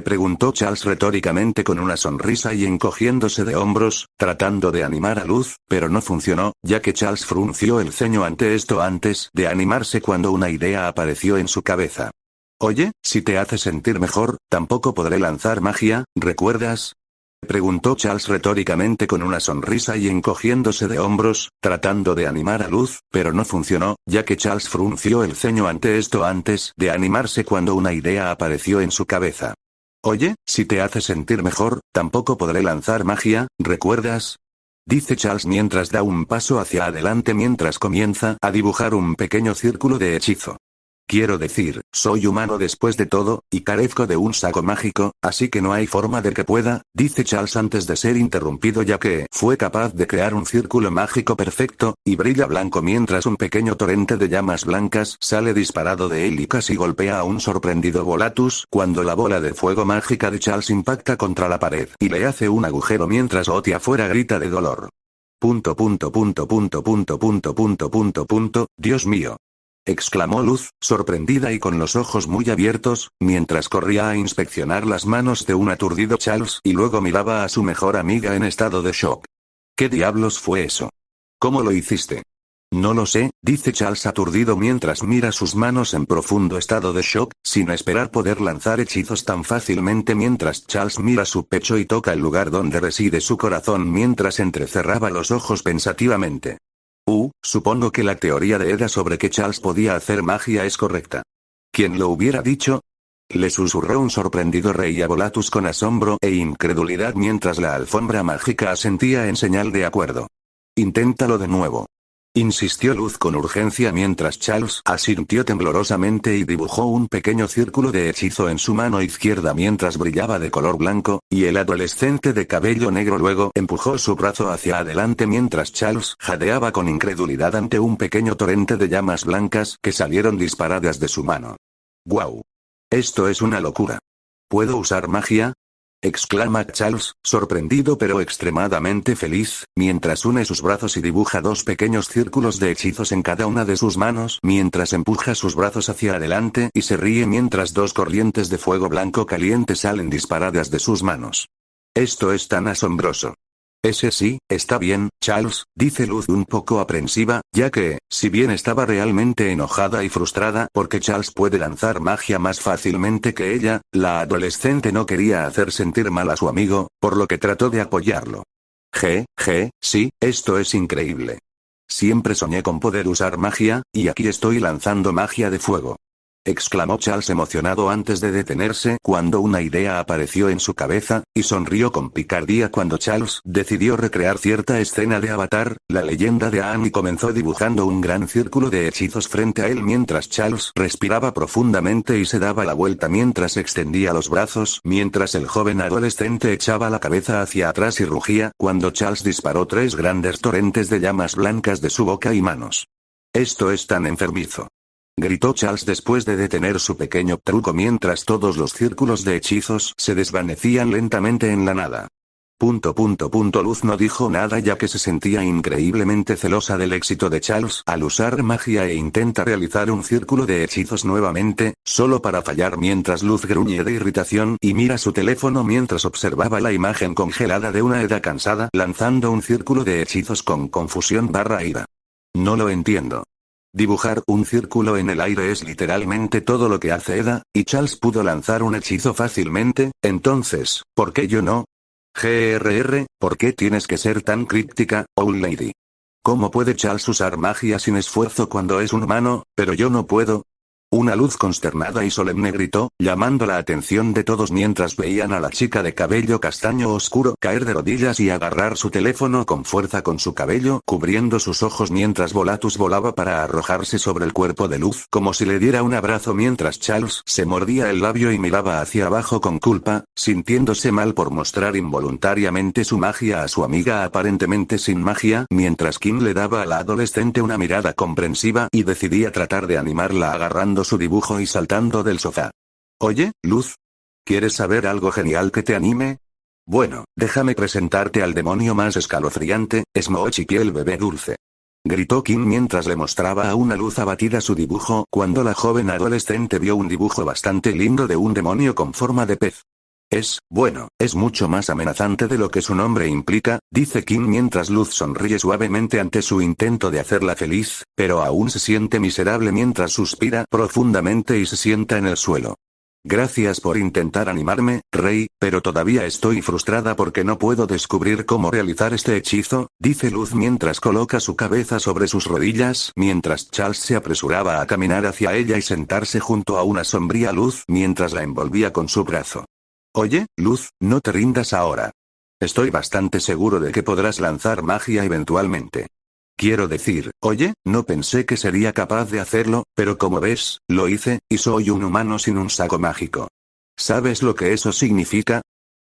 Preguntó Charles retóricamente con una sonrisa y encogiéndose de hombros, tratando de animar a Luz, pero no funcionó, ya que Charles frunció el ceño ante esto antes de animarse cuando una idea apareció en su cabeza. Oye, si te hace sentir mejor, tampoco podré lanzar magia, ¿recuerdas? Preguntó Charles retóricamente con una sonrisa y encogiéndose de hombros, tratando de animar a Luz, pero no funcionó, ya que Charles frunció el ceño ante esto antes de animarse cuando una idea apareció en su cabeza. Oye, si te hace sentir mejor, tampoco podré lanzar magia, ¿recuerdas? Dice Charles mientras da un paso hacia adelante mientras comienza a dibujar un pequeño círculo de hechizo. Quiero decir, soy humano después de todo, y carezco de un saco mágico, así que no hay forma de que pueda, dice Charles antes de ser interrumpido ya que fue capaz de crear un círculo mágico perfecto, y brilla blanco mientras un pequeño torrente de llamas blancas sale disparado de él y casi golpea a un sorprendido Volatus cuando la bola de fuego mágica de Charles impacta contra la pared y le hace un agujero mientras Oti afuera grita de dolor. Dios mío. Exclamó Luz, sorprendida y con los ojos muy abiertos, mientras corría a inspeccionar las manos de un aturdido Charles y luego miraba a su mejor amiga en estado de shock. ¿Qué diablos fue eso? ¿Cómo lo hiciste? No lo sé, dice Charles aturdido mientras mira sus manos en profundo estado de shock, sin esperar poder lanzar hechizos tan fácilmente mientras Charles mira su pecho y toca el lugar donde reside su corazón mientras entrecerraba los ojos pensativamente. Supongo que la teoría de Eda sobre que Charles podía hacer magia es correcta. ¿Quién lo hubiera dicho? Le susurró un sorprendido rey a Volatus con asombro e incredulidad mientras la alfombra mágica asentía en señal de acuerdo. Inténtalo de nuevo. Insistió Luz con urgencia mientras Charles asintió temblorosamente y dibujó un pequeño círculo de hechizo en su mano izquierda mientras brillaba de color blanco, y el adolescente de cabello negro luego empujó su brazo hacia adelante mientras Charles jadeaba con incredulidad ante un pequeño torrente de llamas blancas que salieron disparadas de su mano. ¡Guau! Esto es una locura. ¿Puedo usar magia? Exclama Charles, sorprendido pero extremadamente feliz, mientras une sus brazos y dibuja dos pequeños círculos de hechizos en cada una de sus manos mientras empuja sus brazos hacia adelante y se ríe mientras dos corrientes de fuego blanco caliente salen disparadas de sus manos. Esto es tan asombroso. Ese sí, está bien, Charles, dice Luz un poco aprensiva, ya que, si bien estaba realmente enojada y frustrada porque Charles puede lanzar magia más fácilmente que ella, la adolescente no quería hacer sentir mal a su amigo, por lo que trató de apoyarlo. Sí, esto es increíble. Siempre soñé con poder usar magia, y aquí estoy lanzando magia de fuego. Exclamó Charles emocionado antes de detenerse cuando una idea apareció en su cabeza, y sonrió con picardía cuando Charles decidió recrear cierta escena de Avatar, la leyenda de Aang y comenzó dibujando un gran círculo de hechizos frente a él mientras Charles respiraba profundamente y se daba la vuelta mientras extendía los brazos mientras el joven adolescente echaba la cabeza hacia atrás y rugía cuando Charles disparó tres grandes torrentes de llamas blancas de su boca y manos. Esto es tan enfermizo. Gritó Charles después de detener su pequeño truco mientras todos los círculos de hechizos se desvanecían lentamente en la nada. Luz no dijo nada ya que se sentía increíblemente celosa del éxito de Charles al usar magia e intenta realizar un círculo de hechizos nuevamente, solo para fallar mientras Luz gruñe de irritación y mira su teléfono mientras observaba la imagen congelada de una Eda cansada lanzando un círculo de hechizos con confusión / ira. No lo entiendo. Dibujar un círculo en el aire es literalmente todo lo que hace Eda, y Charles pudo lanzar un hechizo fácilmente, entonces, ¿por qué yo no? ¿Por qué tienes que ser tan críptica, Owl Lady? ¿Cómo puede Charles usar magia sin esfuerzo cuando es un humano, pero yo no puedo? Una luz consternada y solemne gritó, llamando la atención de todos mientras veían a la chica de cabello castaño oscuro caer de rodillas y agarrar su teléfono con fuerza con su cabello cubriendo sus ojos mientras Volatus volaba para arrojarse sobre el cuerpo de Luz como si le diera un abrazo mientras Charles se mordía el labio y miraba hacia abajo con culpa, sintiéndose mal por mostrar involuntariamente su magia a su amiga aparentemente sin magia, mientras Kim le daba a la adolescente una mirada comprensiva y decidía tratar de animarla agarrando su dibujo y saltando del sofá. Oye, Luz. ¿Quieres saber algo genial que te anime? Bueno, déjame presentarte al demonio más escalofriante, Smoochy el bebé dulce. Gritó Kim mientras le mostraba a una luz abatida su dibujo cuando la joven adolescente vio un dibujo bastante lindo de un demonio con forma de pez. Es mucho más amenazante de lo que su nombre implica, dice Kim mientras Luz sonríe suavemente ante su intento de hacerla feliz, pero aún se siente miserable mientras suspira profundamente y se sienta en el suelo. Gracias por intentar animarme, Rey, pero todavía estoy frustrada porque no puedo descubrir cómo realizar este hechizo, dice Luz mientras coloca su cabeza sobre sus rodillas mientras Charles se apresuraba a caminar hacia ella y sentarse junto a una sombría luz mientras la envolvía con su brazo. Oye, Luz, no te rindas ahora. Estoy bastante seguro de que podrás lanzar magia eventualmente. Quiero decir, oye, no pensé que sería capaz de hacerlo, pero como ves, lo hice, y soy un humano sin un saco mágico. ¿Sabes lo que eso significa?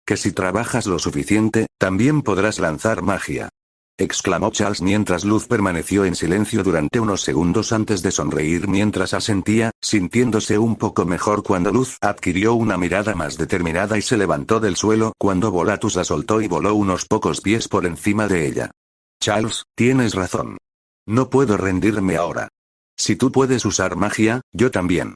Que si trabajas lo suficiente, también podrás lanzar magia. Exclamó Charles mientras Luz permaneció en silencio durante unos segundos antes de sonreír mientras asentía, sintiéndose un poco mejor cuando Luz adquirió una mirada más determinada y se levantó del suelo cuando Volatus la soltó y voló unos pocos pies por encima de ella. Charles, tienes razón. No puedo rendirme ahora. Si tú puedes usar magia, yo también.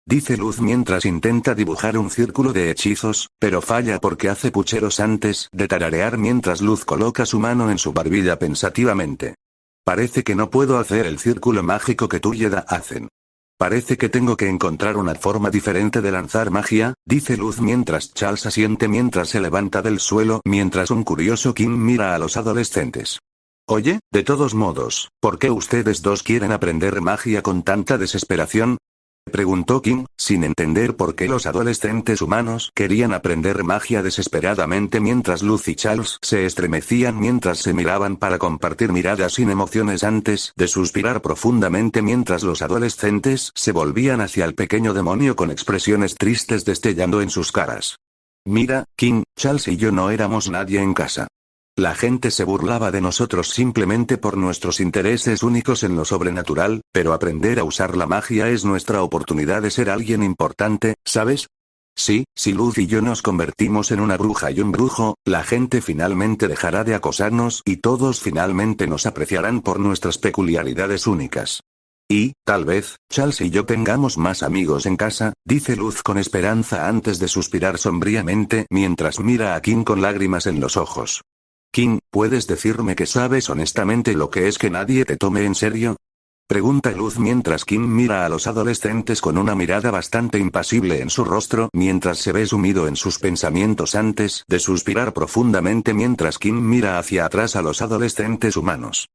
Dice Luz mientras intenta dibujar un círculo de hechizos, pero falla porque hace pucheros antes de tararear mientras Luz coloca su mano en su barbilla pensativamente. Parece que no puedo hacer el círculo mágico que tú y Eda hacen. Parece que tengo que encontrar una forma diferente de lanzar magia, dice Luz mientras Charles asiente mientras se levanta del suelo mientras un curioso Kim mira a los adolescentes. Oye, de todos modos, ¿por qué ustedes dos quieren aprender magia con tanta desesperación? Preguntó Kim, sin entender por qué los adolescentes humanos querían aprender magia desesperadamente mientras Luz y Charles se estremecían mientras se miraban para compartir miradas sin emociones antes de suspirar profundamente mientras los adolescentes se volvían hacia el pequeño demonio con expresiones tristes destellando en sus caras. Mira, Kim, Charles y yo no éramos nadie en casa. La gente se burlaba de nosotros simplemente por nuestros intereses únicos en lo sobrenatural, pero aprender a usar la magia es nuestra oportunidad de ser alguien importante, ¿sabes? Sí, si Luz y yo nos convertimos en una bruja y un brujo, la gente finalmente dejará de acosarnos y todos finalmente nos apreciarán por nuestras peculiaridades únicas. Y, tal vez, Charles y yo tengamos más amigos en casa, dice Luz con esperanza antes de suspirar sombríamente mientras mira a Kim con lágrimas en los ojos. Kim, ¿puedes decirme que sabes honestamente lo que es que nadie te tome en serio? Pregunta Luz mientras Kim mira a los adolescentes con una mirada bastante impasible en su rostro mientras se ve sumido en sus pensamientos antes de suspirar profundamente mientras Kim mira hacia atrás a los adolescentes humanos.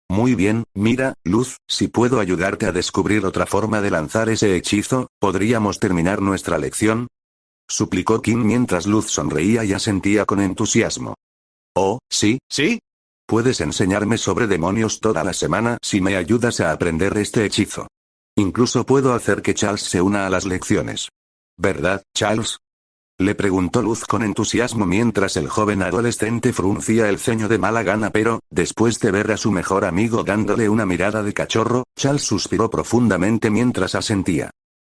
Muy bien, mira, Luz, si puedo ayudarte a descubrir otra forma de lanzar ese hechizo, ¿podríamos terminar nuestra lección? Suplicó Kim mientras Luz sonreía y asentía con entusiasmo. Oh, sí, sí. Puedes enseñarme sobre demonios toda la semana si me ayudas a aprender este hechizo. Incluso puedo hacer que Charles se una a las lecciones. ¿Verdad, Charles? Le preguntó Luz con entusiasmo mientras el joven adolescente fruncía el ceño de mala gana pero, después de ver a su mejor amigo dándole una mirada de cachorro, Charles suspiró profundamente mientras asentía.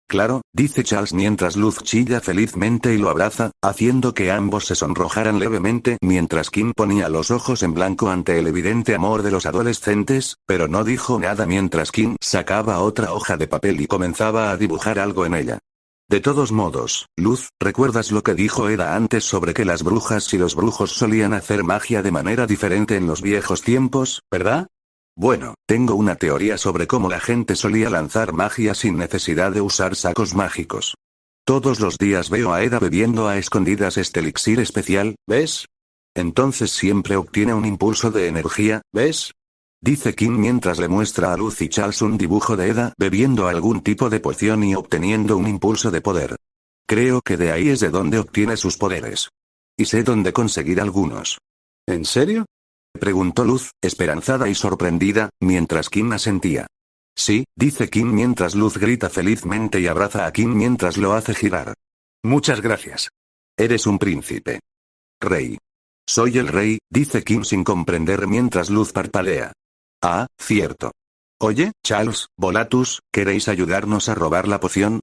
Claro, dice Charles mientras Luz chilla felizmente y lo abraza, haciendo que ambos se sonrojaran levemente mientras Kim ponía los ojos en blanco ante el evidente amor de los adolescentes, pero no dijo nada mientras Kim sacaba otra hoja de papel y comenzaba a dibujar algo en ella. De todos modos, Luz, ¿recuerdas lo que dijo Eda antes sobre que las brujas y los brujos solían hacer magia de manera diferente en los viejos tiempos, verdad? Bueno, tengo una teoría sobre cómo la gente solía lanzar magia sin necesidad de usar sacos mágicos. Todos los días veo a Eda bebiendo a escondidas este elixir especial, ¿ves? Entonces siempre obtiene un impulso de energía, ¿ves? Dice Kim mientras le muestra a Luz y Charles un dibujo de Eda bebiendo algún tipo de poción y obteniendo un impulso de poder. Creo que de ahí es de donde obtiene sus poderes. Y sé dónde conseguir algunos. ¿En serio? Preguntó Luz, esperanzada y sorprendida, mientras Kim asentía. Sí, dice Kim mientras Luz grita felizmente y abraza a Kim mientras lo hace girar. Muchas gracias. Eres un príncipe. Rey. Soy el rey, dice Kim sin comprender mientras Luz parpadea. Ah, cierto. Oye, Charles, Volatus, ¿queréis ayudarnos a robar la poción?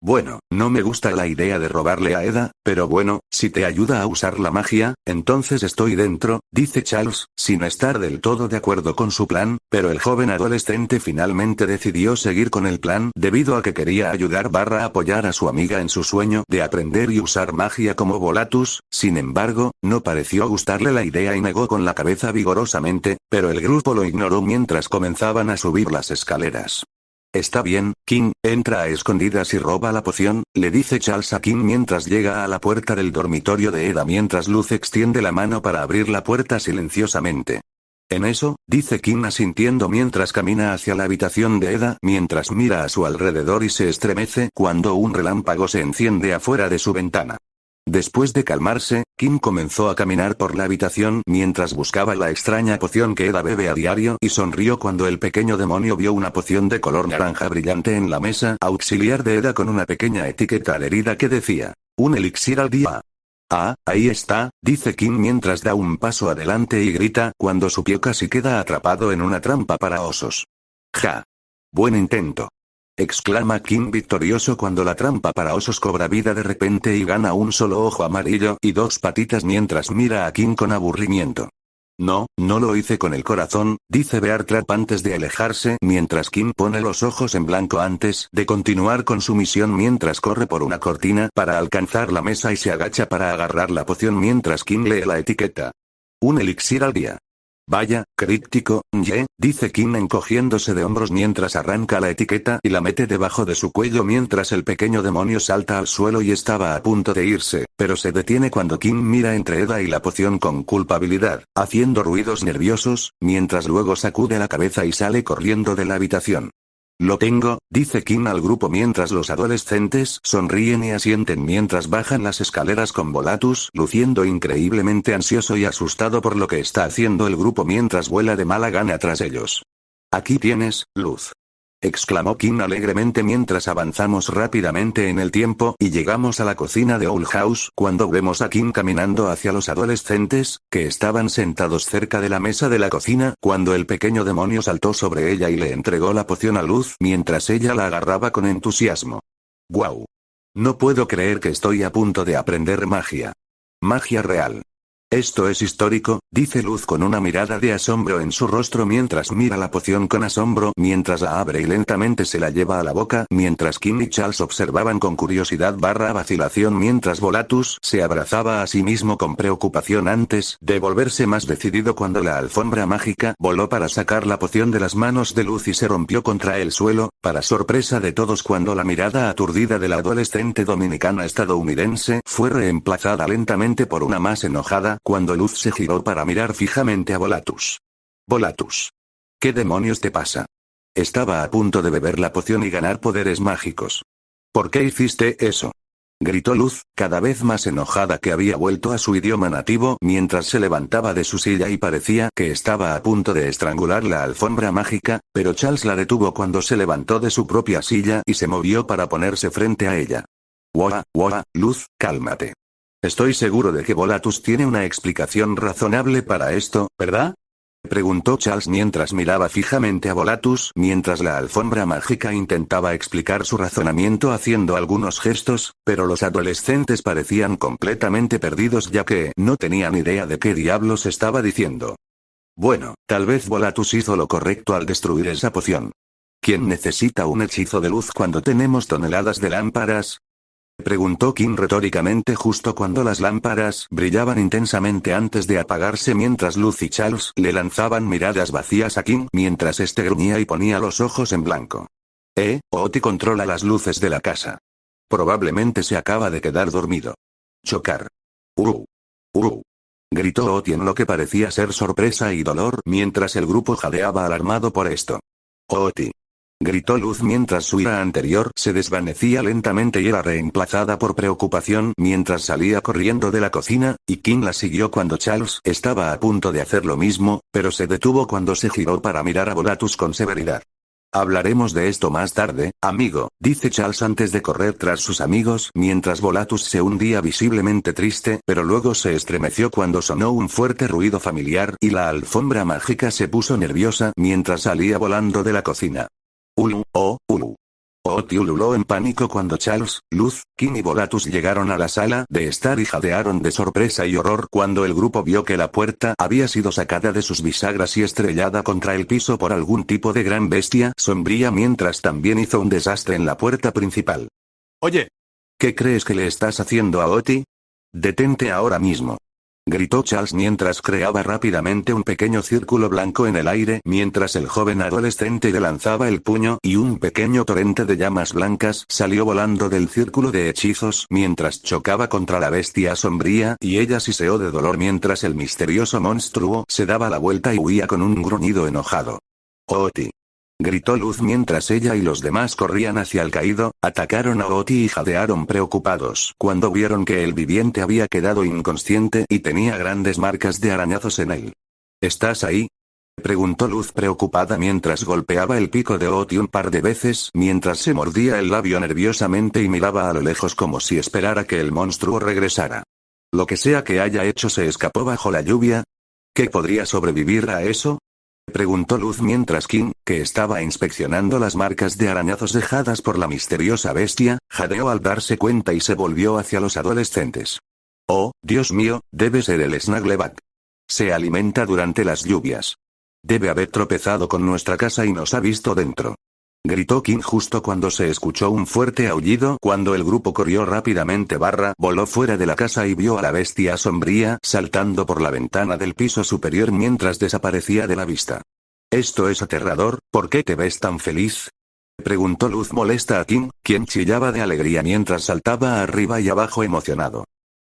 Bueno, no me gusta la idea de robarle a Eda, pero bueno, si te ayuda a usar la magia, entonces estoy dentro, dice Charles, sin estar del todo de acuerdo con su plan, pero el joven adolescente finalmente decidió seguir con el plan debido a que quería apoyar a su amiga en su sueño de aprender y usar magia como Volatus. Sin embargo, no pareció gustarle la idea y negó con la cabeza vigorosamente, pero el grupo lo ignoró mientras comenzaban a subir las escaleras. Está bien, Kim, entra a escondidas y roba la poción, le dice Charles a Kim mientras llega a la puerta del dormitorio de Eda mientras Luz extiende la mano para abrir la puerta silenciosamente. En eso, dice Kim asintiendo mientras camina hacia la habitación de Eda mientras mira a su alrededor y se estremece cuando un relámpago se enciende afuera de su ventana. Después de calmarse, Kim comenzó a caminar por la habitación mientras buscaba la extraña poción que Eda bebe a diario y sonrió cuando el pequeño demonio vio una poción de color naranja brillante en la mesa auxiliar de Eda con una pequeña etiqueta adherida que decía, un elixir al día. Ah, ahí está, dice Kim mientras da un paso adelante y grita cuando su pie casi queda atrapado en una trampa para osos. Ja. Buen intento. Exclama Kim victorioso cuando la trampa para osos cobra vida de repente y gana un solo ojo amarillo y dos patitas mientras mira a Kim con aburrimiento. No, no lo hice con el corazón, dice Beartrap antes de alejarse mientras Kim pone los ojos en blanco antes de continuar con su misión mientras corre por una cortina para alcanzar la mesa y se agacha para agarrar la poción mientras Kim lee la etiqueta. Un elixir al día. Vaya, críptico, dice Kim encogiéndose de hombros mientras arranca la etiqueta y la mete debajo de su cuello mientras el pequeño demonio salta al suelo y estaba a punto de irse, pero se detiene cuando Kim mira entre Eda y la poción con culpabilidad, haciendo ruidos nerviosos, mientras luego sacude la cabeza y sale corriendo de la habitación. Lo tengo, dice Kim al grupo mientras los adolescentes sonríen y asienten mientras bajan las escaleras con Volatus luciendo increíblemente ansioso y asustado por lo que está haciendo el grupo mientras vuela de mala gana tras ellos. Aquí tienes, Luz. Exclamó Kim alegremente mientras avanzamos rápidamente en el tiempo y llegamos a la cocina de Owl House cuando vemos a Kim caminando hacia los adolescentes, que estaban sentados cerca de la mesa de la cocina cuando el pequeño demonio saltó sobre ella y le entregó la poción a Luz mientras ella la agarraba con entusiasmo. ¡Guau! No puedo creer que estoy a punto de aprender magia. Magia real. Esto es histórico, dice Luz con una mirada de asombro en su rostro mientras mira la poción con asombro mientras la abre y lentamente se la lleva a la boca mientras Kim y Charles observaban con curiosidad/vacilación mientras Volatus se abrazaba a sí mismo con preocupación antes de volverse más decidido cuando la alfombra mágica voló para sacar la poción de las manos de Luz y se rompió contra el suelo, para sorpresa de todos cuando la mirada aturdida de la adolescente dominicana estadounidense fue reemplazada lentamente por una más enojada cuando Luz se giró para mirar fijamente a Volatus. Volatus. ¿Qué demonios te pasa? Estaba a punto de beber la poción y ganar poderes mágicos. ¿Por qué hiciste eso? Gritó Luz, cada vez más enojada que había vuelto a su idioma nativo mientras se levantaba de su silla y parecía que estaba a punto de estrangular la alfombra mágica, pero Charles la detuvo cuando se levantó de su propia silla y se movió para ponerse frente a ella. Luz, cálmate. Estoy seguro de que Volatus tiene una explicación razonable para esto, ¿verdad? Preguntó Charles mientras miraba fijamente a Volatus mientras la alfombra mágica intentaba explicar su razonamiento haciendo algunos gestos, pero los adolescentes parecían completamente perdidos ya que no tenían idea de qué diablos estaba diciendo. Bueno, tal vez Volatus hizo lo correcto al destruir esa poción. ¿Quién necesita un hechizo de luz cuando tenemos toneladas de lámparas? Preguntó Kim retóricamente justo cuando las lámparas brillaban intensamente antes de apagarse mientras Luz y Charles le lanzaban miradas vacías a Kim mientras este gruñía y ponía los ojos en blanco. Oti controla las luces de la casa. Probablemente se acaba de quedar dormido. Chocar. Gritó Oti en lo que parecía ser sorpresa y dolor mientras el grupo jadeaba alarmado por esto. Oti. Gritó Luz mientras su ira anterior se desvanecía lentamente y era reemplazada por preocupación mientras salía corriendo de la cocina, y Kim la siguió cuando Charles estaba a punto de hacer lo mismo, pero se detuvo cuando se giró para mirar a Volatus con severidad. Hablaremos de esto más tarde, amigo, dice Charles antes de correr tras sus amigos mientras Volatus se hundía visiblemente triste, pero luego se estremeció cuando sonó un fuerte ruido familiar y la alfombra mágica se puso nerviosa mientras salía volando de la cocina. Oti ululó en pánico cuando Charles, Luz, Kim y Volatus llegaron a la sala de estar y jadearon de sorpresa y horror cuando el grupo vio que la puerta había sido sacada de sus bisagras y estrellada contra el piso por algún tipo de gran bestia sombría mientras también hizo un desastre en la puerta principal. Oye, ¿qué crees que le estás haciendo a Oti? Detente ahora mismo. Gritó Charles mientras creaba rápidamente un pequeño círculo blanco en el aire mientras el joven adolescente le lanzaba el puño y un pequeño torrente de llamas blancas salió volando del círculo de hechizos mientras chocaba contra la bestia sombría y ella siseó de dolor mientras el misterioso monstruo se daba la vuelta y huía con un gruñido enojado. Oti. Gritó Luz mientras ella y los demás corrían hacia el caído, atacaron a Oti y jadearon preocupados cuando vieron que el viviente había quedado inconsciente y tenía grandes marcas de arañazos en él. ¿Estás ahí? Preguntó Luz preocupada mientras golpeaba el pico de Oti un par de veces mientras se mordía el labio nerviosamente y miraba a lo lejos como si esperara que el monstruo regresara. Lo que sea que haya hecho se escapó bajo la lluvia. ¿Qué podría sobrevivir a eso? Preguntó Luz mientras Kim, que estaba inspeccionando las marcas de arañazos dejadas por la misteriosa bestia, jadeó al darse cuenta y se volvió hacia los adolescentes. Oh, Dios mío, debe ser el Snaggleback. Se alimenta durante las lluvias. Debe haber tropezado con nuestra casa y nos ha visto dentro. Gritó Kim justo cuando se escuchó un fuerte aullido cuando el grupo corrió rápidamente voló fuera de la casa y vio a la bestia sombría saltando por la ventana del piso superior mientras desaparecía de la vista. Esto es aterrador, ¿por qué te ves tan feliz? Preguntó Luz molesta a Kim, quien chillaba de alegría mientras saltaba arriba y abajo emocionado.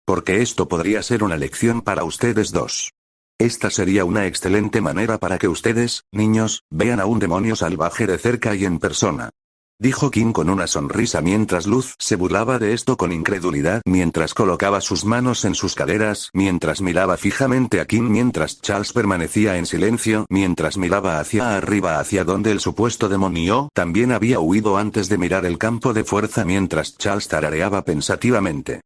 Porque esto podría ser una lección para ustedes dos. Esta sería una excelente manera para que ustedes, niños, vean a un demonio salvaje de cerca y en persona. Dijo Kim con una sonrisa mientras Luz se burlaba de esto con incredulidad mientras colocaba sus manos en sus caderas mientras miraba fijamente a Kim mientras Charles permanecía en silencio mientras miraba hacia arriba hacia donde el supuesto demonio también había huido antes de mirar el campo de fuerza mientras Charles tarareaba pensativamente.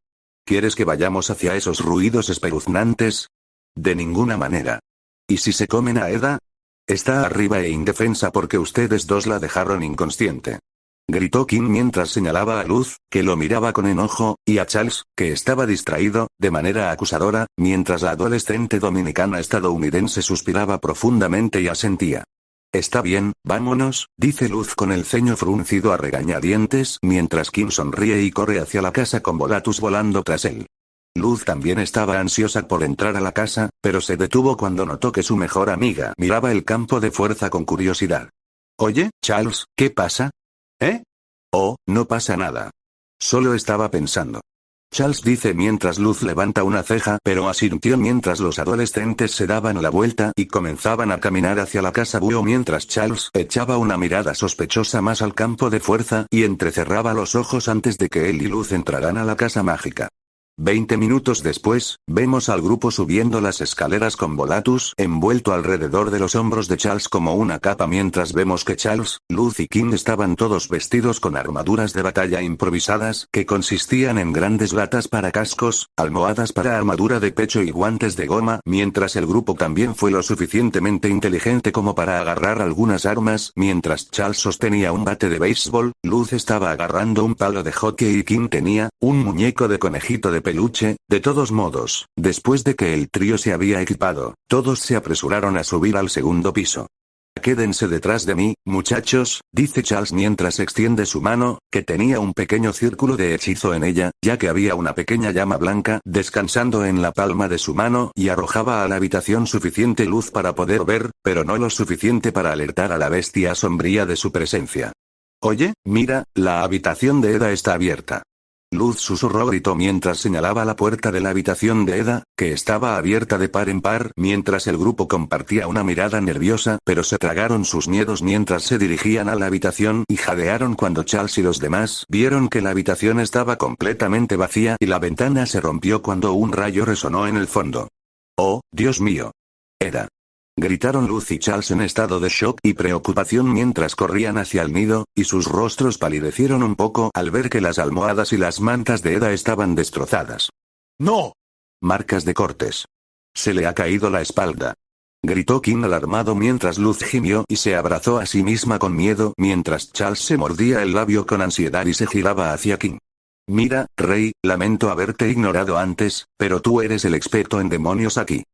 ¿Quieres que vayamos hacia esos ruidos espeluznantes? De ninguna manera. ¿Y si se comen a Eda? Está arriba e indefensa porque ustedes dos la dejaron inconsciente. Gritó Kim mientras señalaba a Luz, que lo miraba con enojo, y a Charles, que estaba distraído, de manera acusadora, mientras la adolescente dominicana estadounidense suspiraba profundamente y asentía. Está bien, vámonos, dice Luz con el ceño fruncido a regañadientes mientras Kim sonríe y corre hacia la casa con Volatus volando tras él. Luz también estaba ansiosa por entrar a la casa, pero se detuvo cuando notó que su mejor amiga miraba el campo de fuerza con curiosidad. Oye, Charles, ¿qué pasa? Oh, no pasa nada. Solo estaba pensando. Charles dice mientras Luz levanta una ceja pero asintió mientras los adolescentes se daban la vuelta y comenzaban a caminar hacia la casa búho mientras Charles echaba una mirada sospechosa más al campo de fuerza y entrecerraba los ojos antes de que él y Luz entraran a la casa mágica. 20 minutos después, vemos al grupo subiendo las escaleras con Volatus envuelto alrededor de los hombros de Charles como una capa mientras vemos que Charles, Luz y Kim estaban todos vestidos con armaduras de batalla improvisadas que consistían en grandes latas para cascos, almohadas para armadura de pecho y guantes de goma mientras el grupo también fue lo suficientemente inteligente como para agarrar algunas armas mientras Charles sostenía un bate de béisbol, Luz estaba agarrando un palo de hockey y Kim tenía un muñeco de conejito de peluche. De todos modos, después de que el trío se había equipado, todos se apresuraron a subir al segundo piso. Quédense detrás de mí, muchachos, dice Charles mientras extiende su mano, que tenía un pequeño círculo de hechizo en ella, ya que había una pequeña llama blanca descansando en la palma de su mano y arrojaba a la habitación suficiente luz para poder ver, pero no lo suficiente para alertar a la bestia sombría de su presencia. Oye, mira, la habitación de Eda está abierta. Luz susurró, gritó mientras señalaba la puerta de la habitación de Eda, que estaba abierta de par en par, mientras el grupo compartía una mirada nerviosa, pero se tragaron sus miedos mientras se dirigían a la habitación y jadearon cuando Charles y los demás vieron que la habitación estaba completamente vacía y la ventana se rompió cuando un rayo resonó en el fondo. ¡Oh, Dios mío! Eda. Gritaron Luz y Charles en estado de shock y preocupación mientras corrían hacia el nido, y sus rostros palidecieron un poco al ver que las almohadas y las mantas de Eda estaban destrozadas. ¡No! Marcas de cortes. Se le ha caído la espalda. Gritó Kim alarmado mientras Luz gimió y se abrazó a sí misma con miedo mientras Charles se mordía el labio con ansiedad y se giraba hacia Kim. Mira, Rey, lamento haberte ignorado antes, pero tú eres el experto en demonios aquí.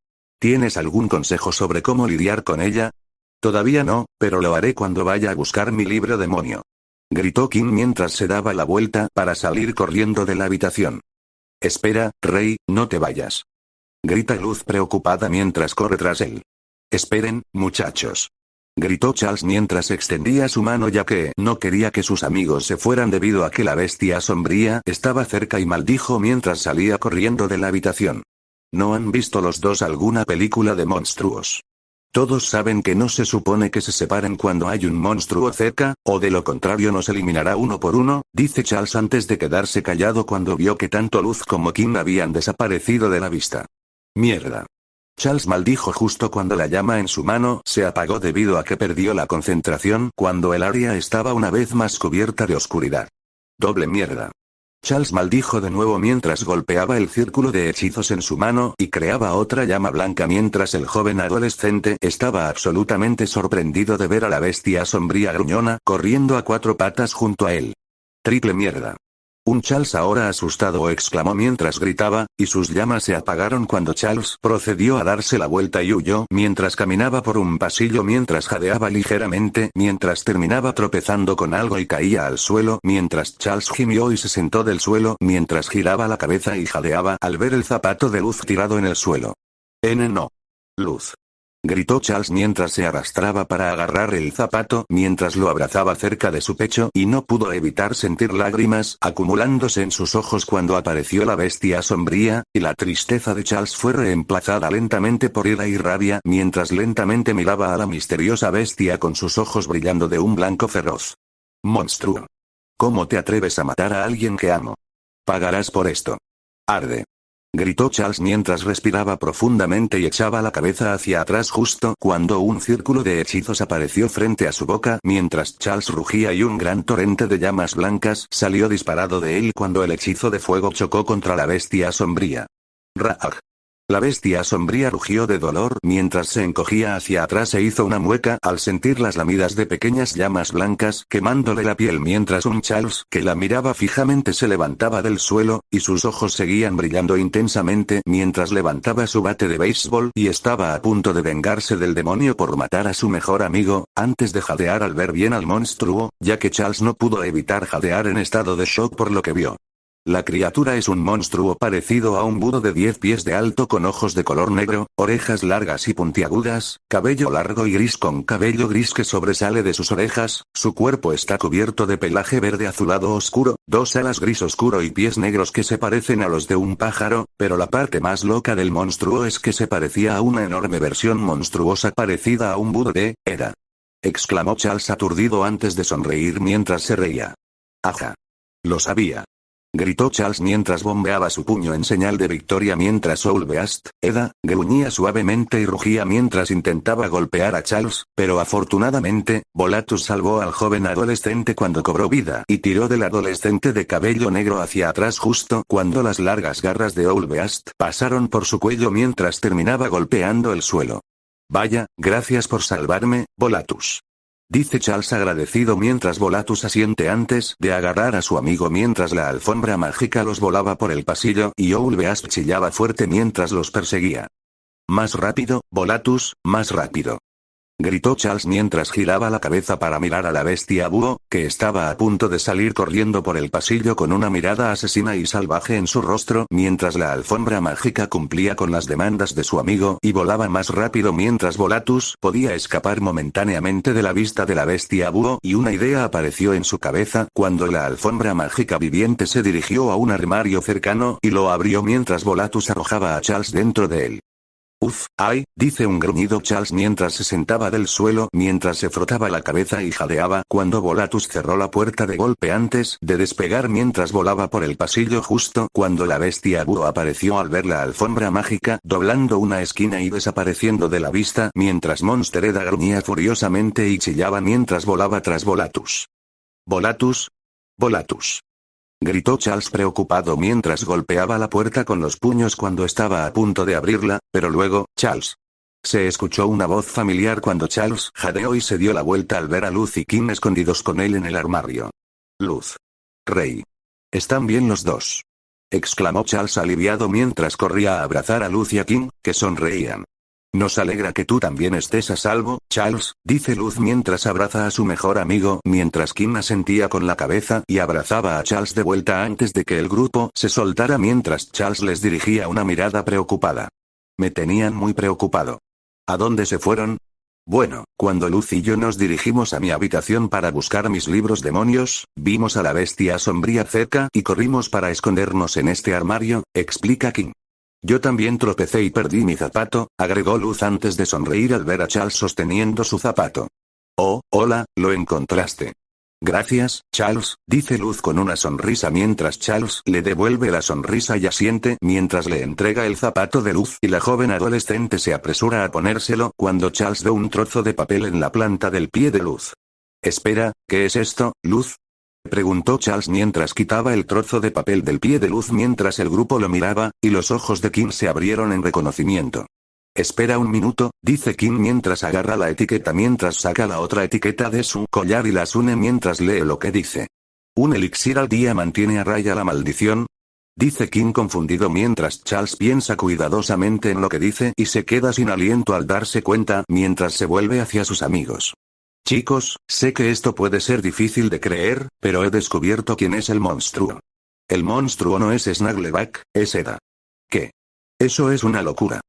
¿Tienes algún consejo sobre cómo lidiar con ella? Todavía no, pero lo haré cuando vaya a buscar mi libro demonio. Gritó Kim mientras se daba la vuelta para salir corriendo de la habitación. Espera, Rey, no te vayas. Grita Luz preocupada mientras corre tras él. Esperen, muchachos. Gritó Charles mientras extendía su mano ya que no quería que sus amigos se fueran debido a que la bestia sombría estaba cerca y maldijo mientras salía corriendo de la habitación. ¿No han visto los dos alguna película de monstruos? Todos saben que no se supone que se separen cuando hay un monstruo cerca, o de lo contrario nos eliminará uno por uno, dice Charles antes de quedarse callado cuando vio que tanto Luz como Kim habían desaparecido de la vista. Mierda. Charles maldijo justo cuando la llama en su mano se apagó debido a que perdió la concentración cuando el área estaba una vez más cubierta de oscuridad. Doble mierda. Charles maldijo de nuevo mientras golpeaba el círculo de hechizos en su mano y creaba otra llama blanca mientras el joven adolescente estaba absolutamente sorprendido de ver a la bestia sombría gruñona corriendo a cuatro patas junto a él. Triple mierda. Un Charles ahora asustado exclamó mientras gritaba, y sus llamas se apagaron cuando Charles procedió a darse la vuelta y huyó mientras caminaba por un pasillo mientras jadeaba ligeramente mientras terminaba tropezando con algo y caía al suelo mientras Charles gimió y se sentó del suelo mientras giraba la cabeza y jadeaba al ver el zapato de Luz tirado en el suelo. No. Luz. Gritó Charles mientras se arrastraba para agarrar el zapato mientras lo abrazaba cerca de su pecho y no pudo evitar sentir lágrimas acumulándose en sus ojos cuando apareció la bestia sombría, y la tristeza de Charles fue reemplazada lentamente por ira y rabia mientras lentamente miraba a la misteriosa bestia con sus ojos brillando de un blanco feroz. Monstruo. ¿Cómo te atreves a matar a alguien que amo? Pagarás por esto. Arde. Gritó Charles mientras respiraba profundamente y echaba la cabeza hacia atrás justo cuando un círculo de hechizos apareció frente a su boca mientras Charles rugía y un gran torrente de llamas blancas salió disparado de él cuando el hechizo de fuego chocó contra la bestia sombría. Raag. La bestia sombría rugió de dolor mientras se encogía hacia atrás e hizo una mueca al sentir las lamidas de pequeñas llamas blancas quemándole la piel mientras un Charles que la miraba fijamente se levantaba del suelo, y sus ojos seguían brillando intensamente mientras levantaba su bate de béisbol y estaba a punto de vengarse del demonio por matar a su mejor amigo, antes de jadear al ver bien al monstruo, ya que Charles no pudo evitar jadear en estado de shock por lo que vio. La criatura es un monstruo parecido a un búho de 10 pies de alto con ojos de color negro, orejas largas y puntiagudas, cabello largo y gris con cabello gris que sobresale de sus orejas, su cuerpo está cubierto de pelaje verde azulado oscuro, dos alas gris oscuro y pies negros que se parecen a los de un pájaro, pero la parte más loca del monstruo es que se parecía a una enorme versión monstruosa parecida a un búho de Hera. Exclamó Charles aturdido antes de sonreír mientras se reía. Aja. Lo sabía. Gritó Charles mientras bombeaba su puño en señal de victoria mientras Soulbeast, Eda, gruñía suavemente y rugía mientras intentaba golpear a Charles, pero afortunadamente, Volatus salvó al joven adolescente cuando cobró vida y tiró del adolescente de cabello negro hacia atrás justo cuando las largas garras de Soulbeast pasaron por su cuello mientras terminaba golpeando el suelo. Vaya, gracias por salvarme, Volatus. Dice Charles agradecido mientras Volatus asiente antes de agarrar a su amigo mientras la alfombra mágica los volaba por el pasillo y Soulbeast chillaba fuerte mientras los perseguía. Más rápido, Volatus, más rápido. Gritó Charles mientras giraba la cabeza para mirar a la bestia búho, que estaba a punto de salir corriendo por el pasillo con una mirada asesina y salvaje en su rostro mientras la alfombra mágica cumplía con las demandas de su amigo y volaba más rápido mientras Volatus podía escapar momentáneamente de la vista de la bestia búho y una idea apareció en su cabeza cuando la alfombra mágica viviente se dirigió a un armario cercano y lo abrió mientras Volatus arrojaba a Charles dentro de él. Uf, ay, dice un gruñido Charles mientras se sentaba del suelo mientras se frotaba la cabeza y jadeaba cuando Volatus cerró la puerta de golpe antes de despegar mientras volaba por el pasillo justo cuando la bestia búho apareció al ver la alfombra mágica doblando una esquina y desapareciendo de la vista mientras Monster Edda gruñía furiosamente y chillaba mientras volaba tras Volatus. Volatus. Volatus. Gritó Charles preocupado mientras golpeaba la puerta con los puños cuando estaba a punto de abrirla, pero luego, Charles. Se escuchó una voz familiar cuando Charles jadeó y se dio la vuelta al ver a Luz y Kim escondidos con él en el armario. Luz. Rey. ¿Están bien los dos? Exclamó Charles aliviado mientras corría a abrazar a Luz y a Kim, que sonreían. Nos alegra que tú también estés a salvo, Charles, dice Luz mientras abraza a su mejor amigo, mientras Kim asentía con la cabeza y abrazaba a Charles de vuelta antes de que el grupo se soltara mientras Charles les dirigía una mirada preocupada. Me tenían muy preocupado. ¿A dónde se fueron? Bueno, cuando Luz y yo nos dirigimos a mi habitación para buscar mis libros demonios, vimos a la bestia sombría cerca y corrimos para escondernos en este armario, explica Kim. Yo también tropecé y perdí mi zapato, agregó Luz antes de sonreír al ver a Charles sosteniendo su zapato. Oh, hola, lo encontraste. Gracias, Charles, dice Luz con una sonrisa mientras Charles le devuelve la sonrisa y asiente mientras le entrega el zapato de Luz y la joven adolescente se apresura a ponérselo cuando Charles ve un trozo de papel en la planta del pie de Luz. Espera, ¿qué es esto, Luz? Preguntó Charles mientras quitaba el trozo de papel del pie de Luz mientras el grupo lo miraba, y los ojos de Kim se abrieron en reconocimiento. Espera un minuto, dice Kim mientras agarra la etiqueta mientras saca la otra etiqueta de su collar y las une mientras lee lo que dice. ¿Un elixir al día mantiene a raya la maldición? Dice Kim confundido mientras Charles piensa cuidadosamente en lo que dice y se queda sin aliento al darse cuenta mientras se vuelve hacia sus amigos. Chicos, sé que esto puede ser difícil de creer, pero he descubierto quién es el monstruo. El monstruo no es Snaggleback, es Edda. ¿Qué? Eso es una locura.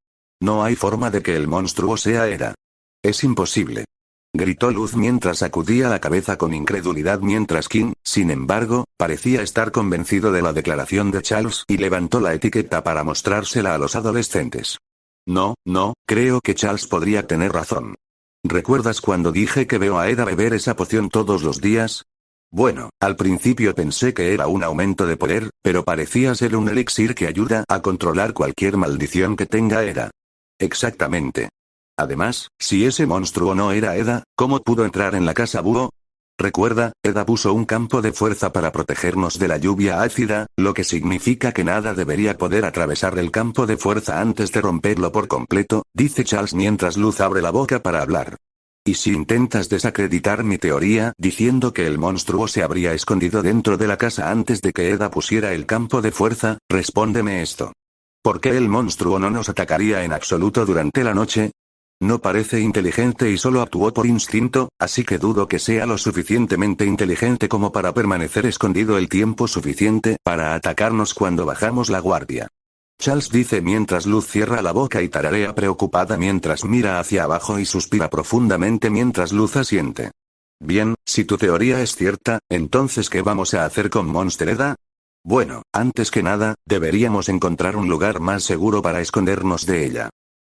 No hay forma de que el monstruo sea Edda. Es imposible. Gritó Luz mientras sacudía la cabeza con incredulidad mientras Kim, sin embargo, parecía estar convencido de la declaración de Charles y levantó la etiqueta para mostrársela a los adolescentes. No, creo que Charles podría tener razón. ¿Recuerdas cuando dije que veo a Edda beber esa poción todos los días? Bueno, al principio pensé que era un aumento de poder, pero parecía ser un elixir que ayuda a controlar cualquier maldición que tenga Edda. Exactamente. Además, si ese monstruo no era Edda, ¿cómo pudo entrar en la casa búho? Recuerda, Edda puso un campo de fuerza para protegernos de la lluvia ácida, lo que significa que nada debería poder atravesar el campo de fuerza antes de romperlo por completo, dice Charles mientras Luz abre la boca para hablar. ¿Y si intentas desacreditar mi teoría diciendo que el monstruo se habría escondido dentro de la casa antes de que Edda pusiera el campo de fuerza? Respóndeme esto. ¿Por qué el monstruo no nos atacaría en absoluto durante la noche? No parece inteligente y solo actuó por instinto, así que dudo que sea lo suficientemente inteligente como para permanecer escondido el tiempo suficiente para atacarnos cuando bajamos la guardia. Charles dice mientras Luz cierra la boca y tararea preocupada mientras mira hacia abajo y suspira profundamente mientras Luz asiente. Bien, si tu teoría es cierta, entonces ¿qué vamos a hacer con Monster Edda? Bueno, antes que nada, deberíamos encontrar un lugar más seguro para escondernos de ella.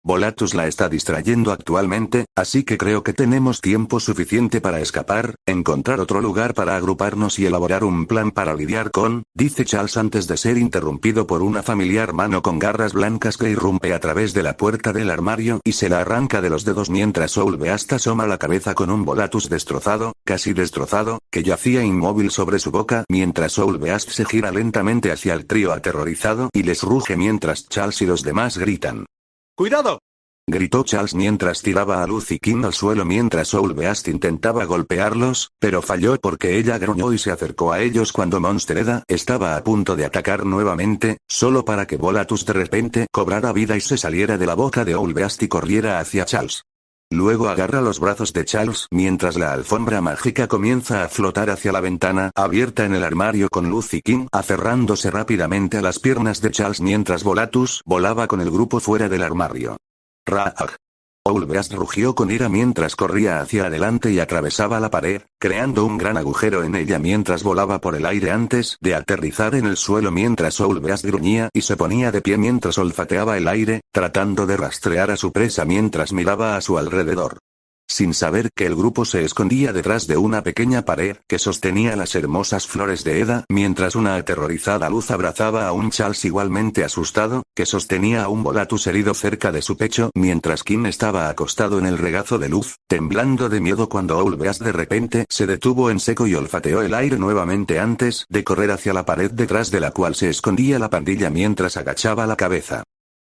Volatus la está distrayendo actualmente, así que creo que tenemos tiempo suficiente para escapar, encontrar otro lugar para agruparnos y elaborar un plan para lidiar con, dice Charles antes de ser interrumpido por una familiar mano con garras blancas que irrumpe a través de la puerta del armario y se la arranca de los dedos mientras Soulbeast asoma la cabeza con un Volatus destrozado, casi destrozado, que yacía inmóvil sobre su boca mientras Soulbeast se gira lentamente hacia el trío aterrorizado y les ruge mientras Charles y los demás gritan. ¡Cuidado! Gritó Charles mientras tiraba a Luz y Kim al suelo mientras Soulbeast intentaba golpearlos, pero falló porque ella gruñó y se acercó a ellos cuando Monster Edda estaba a punto de atacar nuevamente, solo para que Volatus de repente cobrara vida y se saliera de la boca de Soulbeast y corriera hacia Charles. Luego agarra los brazos de Charles mientras la alfombra mágica comienza a flotar hacia la ventana abierta en el armario con Luz y King aferrándose rápidamente a las piernas de Charles mientras Volatus volaba con el grupo fuera del armario. ¡Raag! Owlbeast rugió con ira mientras corría hacia adelante y atravesaba la pared, creando un gran agujero en ella mientras volaba por el aire antes de aterrizar en el suelo mientras Owlbeast gruñía y se ponía de pie mientras olfateaba el aire, tratando de rastrear a su presa mientras miraba a su alrededor. Sin saber que el grupo se escondía detrás de una pequeña pared que sostenía las hermosas flores de Eda, mientras una aterrorizada Luz abrazaba a un Charles igualmente asustado, que sostenía a un Volatus herido cerca de su pecho mientras King estaba acostado en el regazo de Luz, temblando de miedo cuando Owlbeast de repente se detuvo en seco y olfateó el aire nuevamente antes de correr hacia la pared detrás de la cual se escondía la pandilla mientras agachaba la cabeza.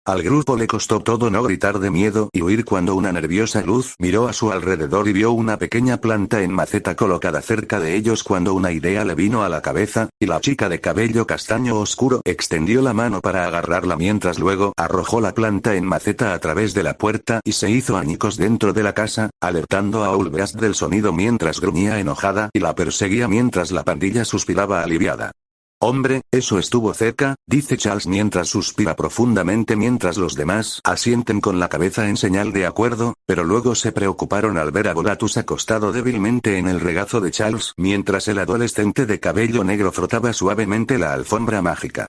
Al grupo le costó todo no gritar de miedo y huir cuando una nerviosa Luz miró a su alrededor y vio una pequeña planta en maceta colocada cerca de ellos cuando una idea le vino a la cabeza, y la chica de cabello castaño oscuro extendió la mano para agarrarla mientras luego arrojó la planta en maceta a través de la puerta y se hizo añicos dentro de la casa, alertando a Owlbeast del sonido mientras gruñía enojada y la perseguía mientras la pandilla suspiraba aliviada. Hombre, eso estuvo cerca, dice Charles mientras suspira profundamente mientras los demás asienten con la cabeza en señal de acuerdo, pero luego se preocuparon al ver a Volatus acostado débilmente en el regazo de Charles mientras el adolescente de cabello negro frotaba suavemente la alfombra mágica.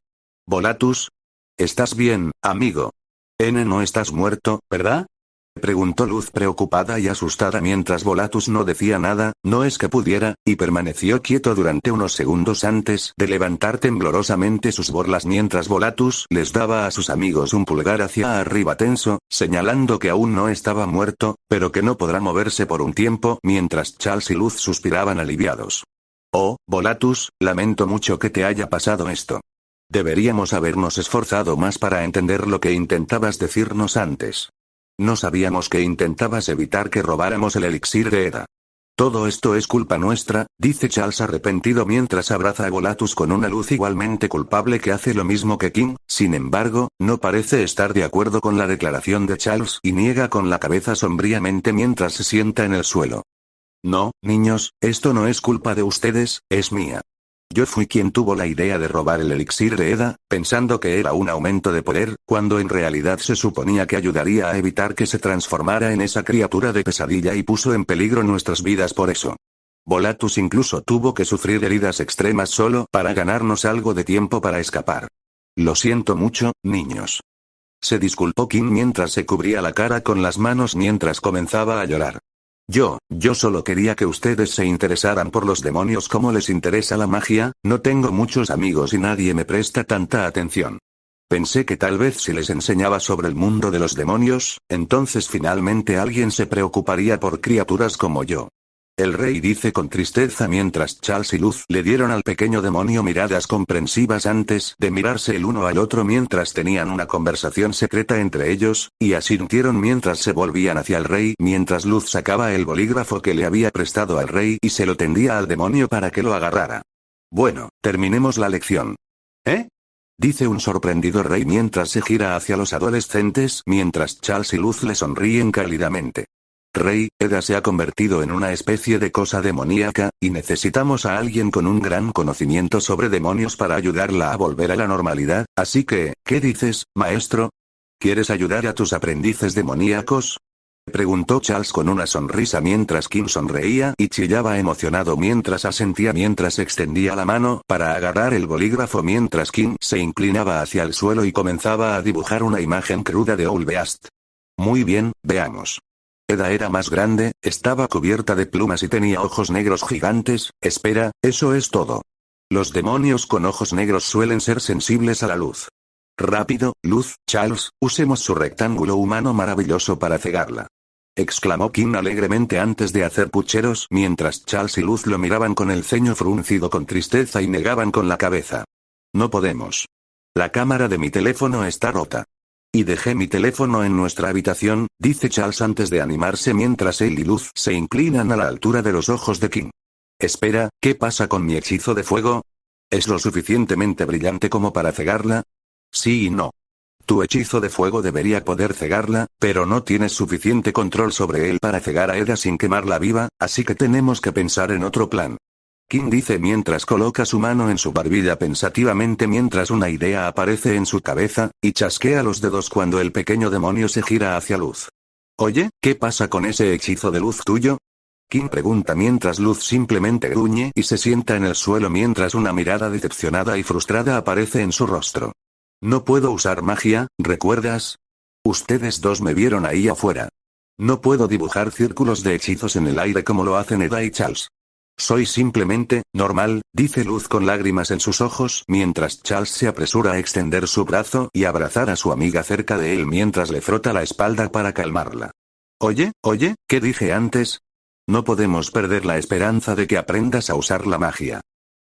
Volatus. ¿Estás bien, amigo? No estás muerto, ¿verdad? Preguntó Luz preocupada y asustada mientras Volatus no decía nada, no es que pudiera, y permaneció quieto durante unos segundos antes de levantar temblorosamente sus borlas mientras Volatus les daba a sus amigos un pulgar hacia arriba tenso, señalando que aún no estaba muerto, pero que no podrá moverse por un tiempo mientras Charles y Luz suspiraban aliviados. Oh, Volatus, lamento mucho que te haya pasado esto. Deberíamos habernos esforzado más para entender lo que intentabas decirnos antes. No sabíamos que intentabas evitar que robáramos el elixir de Eda. Todo esto es culpa nuestra, dice Charles arrepentido mientras abraza a Volatus con una luz igualmente culpable que hace lo mismo que King, sin embargo, no parece estar de acuerdo con la declaración de Charles y niega con la cabeza sombríamente mientras se sienta en el suelo. No, niños, esto no es culpa de ustedes, es mía. Yo fui quien tuvo la idea de robar el elixir de Eda, pensando que era un aumento de poder, cuando en realidad se suponía que ayudaría a evitar que se transformara en esa criatura de pesadilla y puso en peligro nuestras vidas por eso. Volatus incluso tuvo que sufrir heridas extremas solo para ganarnos algo de tiempo para escapar. Lo siento mucho, niños. Se disculpó King mientras se cubría la cara con las manos mientras comenzaba a llorar. Yo solo quería que ustedes se interesaran por los demonios como les interesa la magia, no tengo muchos amigos y nadie me presta tanta atención. Pensé que tal vez si les enseñaba sobre el mundo de los demonios, entonces finalmente alguien se preocuparía por criaturas como yo. El rey dice con tristeza mientras Charles y Luz le dieron al pequeño demonio miradas comprensivas antes de mirarse el uno al otro mientras tenían una conversación secreta entre ellos, y asintieron mientras se volvían hacia el rey mientras Luz sacaba el bolígrafo que le había prestado al rey y se lo tendía al demonio para que lo agarrara. Bueno, terminemos la lección. Dice un sorprendido rey mientras se gira hacia los adolescentes mientras Charles y Luz le sonríen cálidamente. Rey, Eda se ha convertido en una especie de cosa demoníaca, y necesitamos a alguien con un gran conocimiento sobre demonios para ayudarla a volver a la normalidad, así que, ¿qué dices, maestro? ¿Quieres ayudar a tus aprendices demoníacos? Preguntó Charles con una sonrisa mientras King sonreía y chillaba emocionado mientras asentía mientras extendía la mano para agarrar el bolígrafo mientras King se inclinaba hacia el suelo y comenzaba a dibujar una imagen cruda de Owlbeast. Muy bien, veamos. Eda era más grande, estaba cubierta de plumas y tenía ojos negros gigantes. Espera, eso es todo. Los demonios con ojos negros suelen ser sensibles a la luz. Rápido, Luz, Charles, usemos su rectángulo humano maravilloso para cegarla. Exclamó King alegremente antes de hacer pucheros mientras Charles y Luz lo miraban con el ceño fruncido con tristeza y negaban con la cabeza. No podemos. La cámara de mi teléfono está rota. Y dejé mi teléfono en nuestra habitación, dice Charles antes de animarse mientras él y Luz se inclinan a la altura de los ojos de King. Espera, ¿qué pasa con mi hechizo de fuego? ¿Es lo suficientemente brillante como para cegarla? Sí y no. Tu hechizo de fuego debería poder cegarla, pero no tienes suficiente control sobre él para cegar a Eda sin quemarla viva, así que tenemos que pensar en otro plan. Kim dice mientras coloca su mano en su barbilla pensativamente mientras una idea aparece en su cabeza, y chasquea los dedos cuando el pequeño demonio se gira hacia Luz. Oye, ¿qué pasa con ese hechizo de luz tuyo? Kim pregunta mientras Luz simplemente gruñe y se sienta en el suelo mientras una mirada decepcionada y frustrada aparece en su rostro. No puedo usar magia, ¿recuerdas? Ustedes dos me vieron ahí afuera. No puedo dibujar círculos de hechizos en el aire como lo hacen Eda y Charles. Soy simplemente, normal, dice Luz con lágrimas en sus ojos mientras Charles se apresura a extender su brazo y abrazar a su amiga cerca de él mientras le frota la espalda para calmarla. Oye, ¿qué dije antes? No podemos perder la esperanza de que aprendas a usar la magia.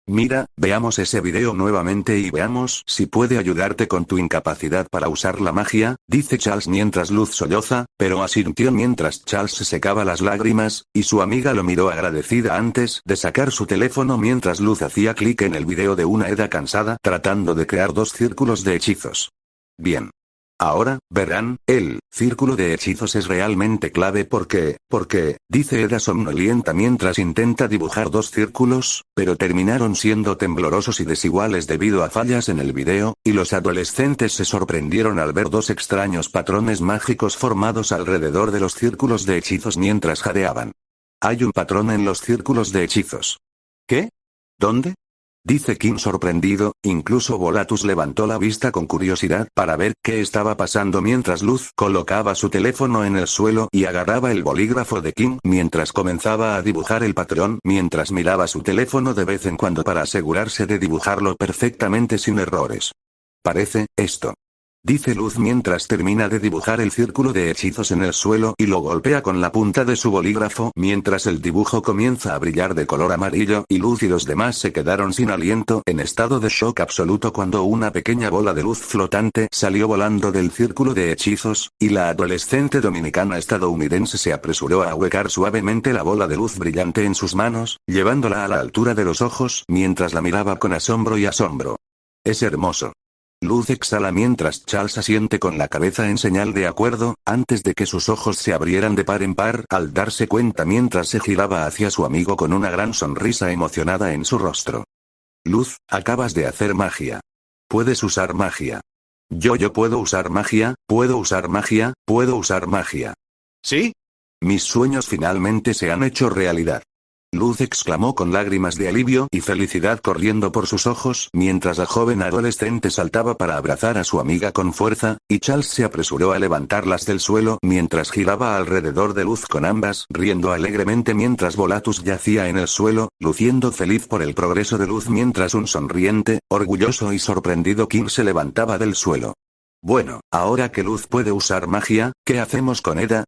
Mira, veamos ese video nuevamente y veamos si puede ayudarte con tu incapacidad para usar la magia, dice Charles mientras Luz solloza, pero asintió mientras Charles se secaba las lágrimas, y su amiga lo miró agradecida antes de sacar su teléfono mientras Luz hacía clic en el video de una Eda cansada tratando de crear dos círculos de hechizos. Bien. Ahora, verán, el círculo de hechizos es realmente clave porque, dice Eda somnolienta mientras intenta dibujar dos círculos, pero terminaron siendo temblorosos y desiguales debido a fallas en el video, y los adolescentes se sorprendieron al ver dos extraños patrones mágicos formados alrededor de los círculos de hechizos mientras jadeaban. Hay un patrón en los círculos de hechizos. ¿Qué? ¿Dónde? Dice Kim sorprendido, incluso Volatus levantó la vista con curiosidad para ver qué estaba pasando mientras Luz colocaba su teléfono en el suelo y agarraba el bolígrafo de Kim mientras comenzaba a dibujar el patrón mientras miraba su teléfono de vez en cuando para asegurarse de dibujarlo perfectamente sin errores. Parece, esto. Dice Luz mientras termina de dibujar el círculo de hechizos en el suelo y lo golpea con la punta de su bolígrafo mientras el dibujo comienza a brillar de color amarillo y Luz y los demás se quedaron sin aliento en estado de shock absoluto cuando una pequeña bola de luz flotante salió volando del círculo de hechizos, y la adolescente dominicana estadounidense se apresuró a ahuecar suavemente la bola de luz brillante en sus manos, llevándola a la altura de los ojos mientras la miraba con asombro y asombro. Es hermoso. Luz exhala mientras Charles asiente con la cabeza en señal de acuerdo, antes de que sus ojos se abrieran de par en par al darse cuenta mientras se giraba hacia su amigo con una gran sonrisa emocionada en su rostro. Luz, acabas de hacer magia. Puedes usar magia. Yo puedo usar magia, puedo usar magia, puedo usar magia. ¿Sí? Mis sueños finalmente se han hecho realidad. Luz exclamó con lágrimas de alivio y felicidad corriendo por sus ojos mientras la joven adolescente saltaba para abrazar a su amiga con fuerza, y Charles se apresuró a levantarlas del suelo mientras giraba alrededor de Luz con ambas riendo alegremente mientras Volatus yacía en el suelo, luciendo feliz por el progreso de Luz mientras un sonriente, orgulloso y sorprendido Kim se levantaba del suelo. Bueno, ahora que Luz puede usar magia, ¿qué hacemos con Eda?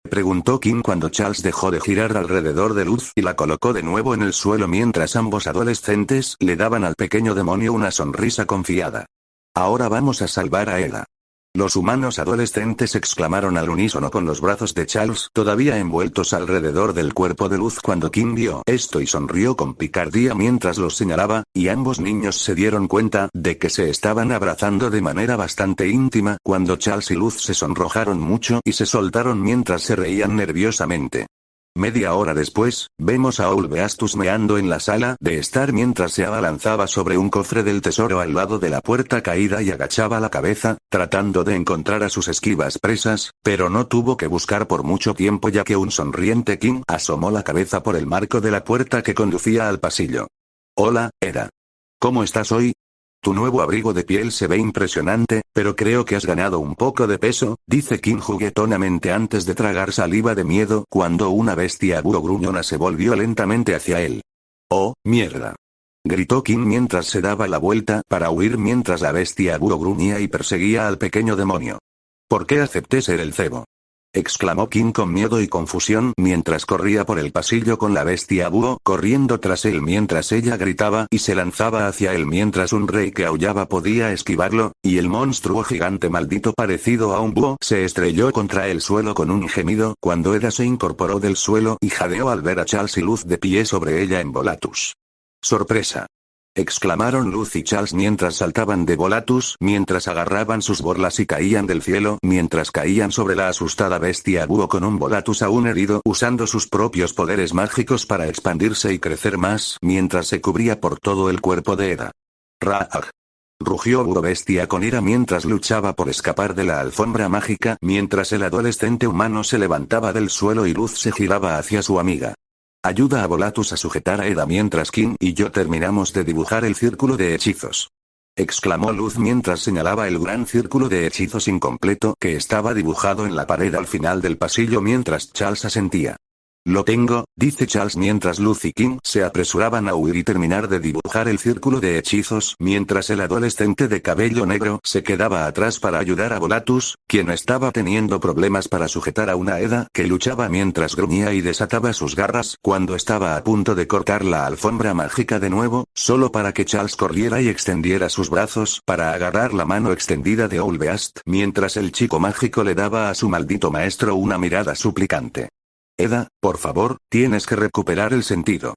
Preguntó Kim cuando Charles dejó de girar alrededor de Luz y la colocó de nuevo en el suelo mientras ambos adolescentes le daban al pequeño demonio una sonrisa confiada. Ahora vamos a salvar a Eda. Los humanos adolescentes exclamaron al unísono con los brazos de Charles todavía envueltos alrededor del cuerpo de Luz cuando Kim vio esto y sonrió con picardía mientras los señalaba, y ambos niños se dieron cuenta de que se estaban abrazando de manera bastante íntima cuando Charles y Luz se sonrojaron mucho y se soltaron mientras se reían nerviosamente. Media hora después, vemos a Ulbeastus meando en la sala de estar mientras se abalanzaba sobre un cofre del tesoro al lado de la puerta caída y agachaba la cabeza, tratando de encontrar a sus esquivas presas, pero no tuvo que buscar por mucho tiempo ya que un sonriente Kim asomó la cabeza por el marco de la puerta que conducía al pasillo. Hola, Eda. ¿Cómo estás hoy? Tu nuevo abrigo de piel se ve impresionante, pero creo que has ganado un poco de peso, dice Kim juguetonamente antes de tragar saliva de miedo cuando una bestia búho gruñona se volvió lentamente hacia él. ¡Oh, mierda! Gritó Kim mientras se daba la vuelta para huir mientras la bestia búho gruñía y perseguía al pequeño demonio. ¿Por qué acepté ser el cebo? Exclamó Kim con miedo y confusión mientras corría por el pasillo con la bestia búho corriendo tras él mientras ella gritaba y se lanzaba hacia él mientras un rey que aullaba podía esquivarlo, y el monstruo gigante maldito parecido a un búho se estrelló contra el suelo con un gemido cuando Eda se incorporó del suelo y jadeó al ver a Charles y Luz de pie sobre ella en Volatus. ¡Sorpresa! exclamaron Luz y Charles mientras saltaban de Volatus, mientras agarraban sus borlas y caían del cielo, mientras caían sobre la asustada bestia búho con un Volatus aún herido, usando sus propios poderes mágicos para expandirse y crecer más, mientras se cubría por todo el cuerpo de Eda. ¡Raag! Rugió Búho Bestia con ira mientras luchaba por escapar de la alfombra mágica, mientras el adolescente humano se levantaba del suelo y Luz se giraba hacia su amiga. Ayuda a Volatus a sujetar a Eda mientras Kim y yo terminamos de dibujar el círculo de hechizos. Exclamó Luz mientras señalaba el gran círculo de hechizos incompleto que estaba dibujado en la pared al final del pasillo mientras Charles asentía. Lo tengo, dice Charles mientras Luz y Kim se apresuraban a huir y terminar de dibujar el círculo de hechizos, mientras el adolescente de cabello negro se quedaba atrás para ayudar a Volatus, quien estaba teniendo problemas para sujetar a una Eda que luchaba mientras gruñía y desataba sus garras cuando estaba a punto de cortar la alfombra mágica de nuevo, solo para que Charles corriera y extendiera sus brazos para agarrar la mano extendida de Owlbeast, mientras el chico mágico le daba a su maldito maestro una mirada suplicante. Eda, por favor, tienes que recuperar el sentido.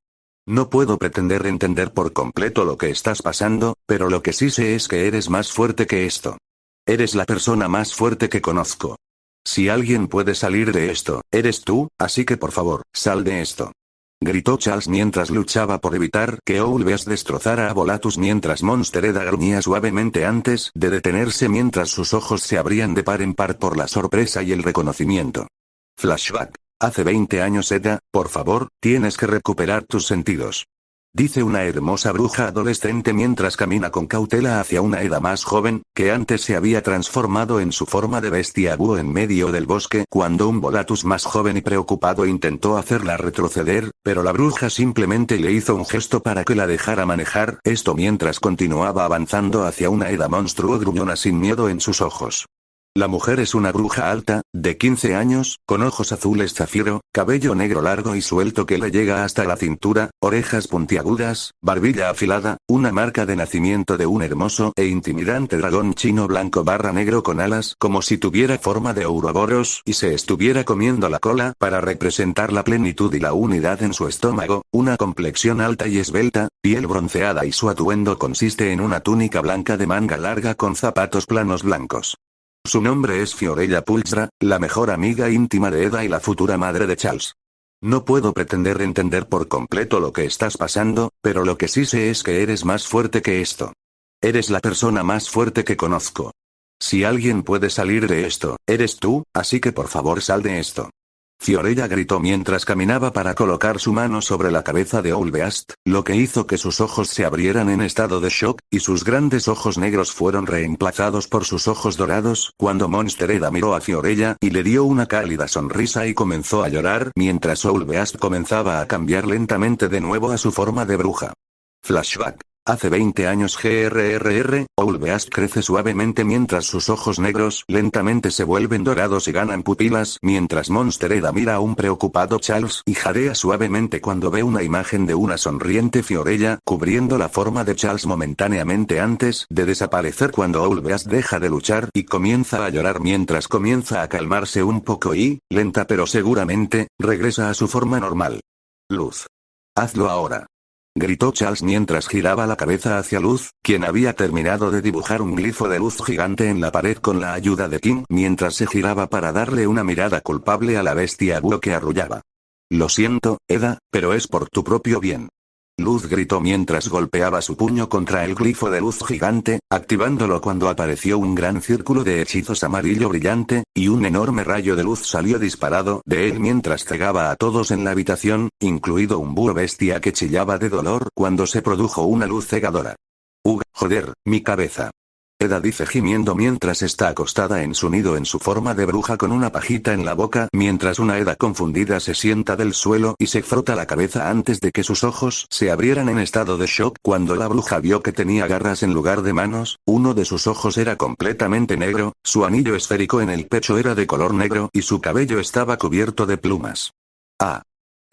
No puedo pretender entender por completo lo que estás pasando, pero lo que sí sé es que eres más fuerte que esto. Eres la persona más fuerte que conozco. Si alguien puede salir de esto, eres tú, así que por favor, sal de esto. Gritó Charles mientras luchaba por evitar que Owlbeast destrozara a Volatus mientras Monster Eda gruñía suavemente antes de detenerse mientras sus ojos se abrían de par en par por la sorpresa y el reconocimiento. Flashback. Hace 20 años Eda, por favor, tienes que recuperar tus sentidos. Dice una hermosa bruja adolescente mientras camina con cautela hacia una Eda más joven, que antes se había transformado en su forma de bestia búho en medio del bosque cuando un Volatus más joven y preocupado intentó hacerla retroceder, pero la bruja simplemente le hizo un gesto para que la dejara manejar, esto mientras continuaba avanzando hacia una Eda monstruo gruñona sin miedo en sus ojos. La mujer es una bruja alta, de 15 años, con ojos azules zafiro, cabello negro largo y suelto que le llega hasta la cintura, orejas puntiagudas, barbilla afilada, una marca de nacimiento de un hermoso e intimidante dragón chino blanco barra negro con alas como si tuviera forma de Ouroboros y se estuviera comiendo la cola para representar la plenitud y la unidad en su estómago, una complexión alta y esbelta, piel bronceada y su atuendo consiste en una túnica blanca de manga larga con zapatos planos blancos. Su nombre es Fiorella Pulsra, la mejor amiga íntima de Eda y la futura madre de Charles. No puedo pretender entender por completo lo que estás pasando, pero lo que sí sé es que eres más fuerte que esto. Eres la persona más fuerte que conozco. Si alguien puede salir de esto, eres tú, así que por favor sal de esto. Fiorella gritó mientras caminaba para colocar su mano sobre la cabeza de Owlbeast, lo que hizo que sus ojos se abrieran en estado de shock, y sus grandes ojos negros fueron reemplazados por sus ojos dorados, cuando Monster Eda miró a Fiorella y le dio una cálida sonrisa y comenzó a llorar, mientras Owlbeast comenzaba a cambiar lentamente de nuevo a su forma de bruja. Flashback. Hace 20 años Owlbeast crece suavemente mientras sus ojos negros lentamente se vuelven dorados y ganan pupilas mientras Monster Eda mira a un preocupado Charles y jadea suavemente cuando ve una imagen de una sonriente Fiorella cubriendo la forma de Charles momentáneamente antes de desaparecer cuando Owlbeast deja de luchar y comienza a llorar mientras comienza a calmarse un poco y, lenta pero seguramente, regresa a su forma normal. Luz. Hazlo ahora. Gritó Charles mientras giraba la cabeza hacia Luz, quien había terminado de dibujar un glifo de luz gigante en la pared con la ayuda de Kim mientras se giraba para darle una mirada culpable a la bestia búho que arrullaba. Lo siento, Eda, pero es por tu propio bien. Luz gritó mientras golpeaba su puño contra el glifo de luz gigante, activándolo cuando apareció un gran círculo de hechizos amarillo brillante, y un enorme rayo de luz salió disparado de él mientras cegaba a todos en la habitación, incluido un búho bestia que chillaba de dolor cuando se produjo una luz cegadora. Joder, mi cabeza. Eda dice gimiendo mientras está acostada en su nido en su forma de bruja con una pajita en la boca mientras una Eda confundida se sienta del suelo y se frota la cabeza antes de que sus ojos se abrieran en estado de shock cuando la bruja vio que tenía garras en lugar de manos, uno de sus ojos era completamente negro, su anillo esférico en el pecho era de color negro y su cabello estaba cubierto de plumas. ¡Ah!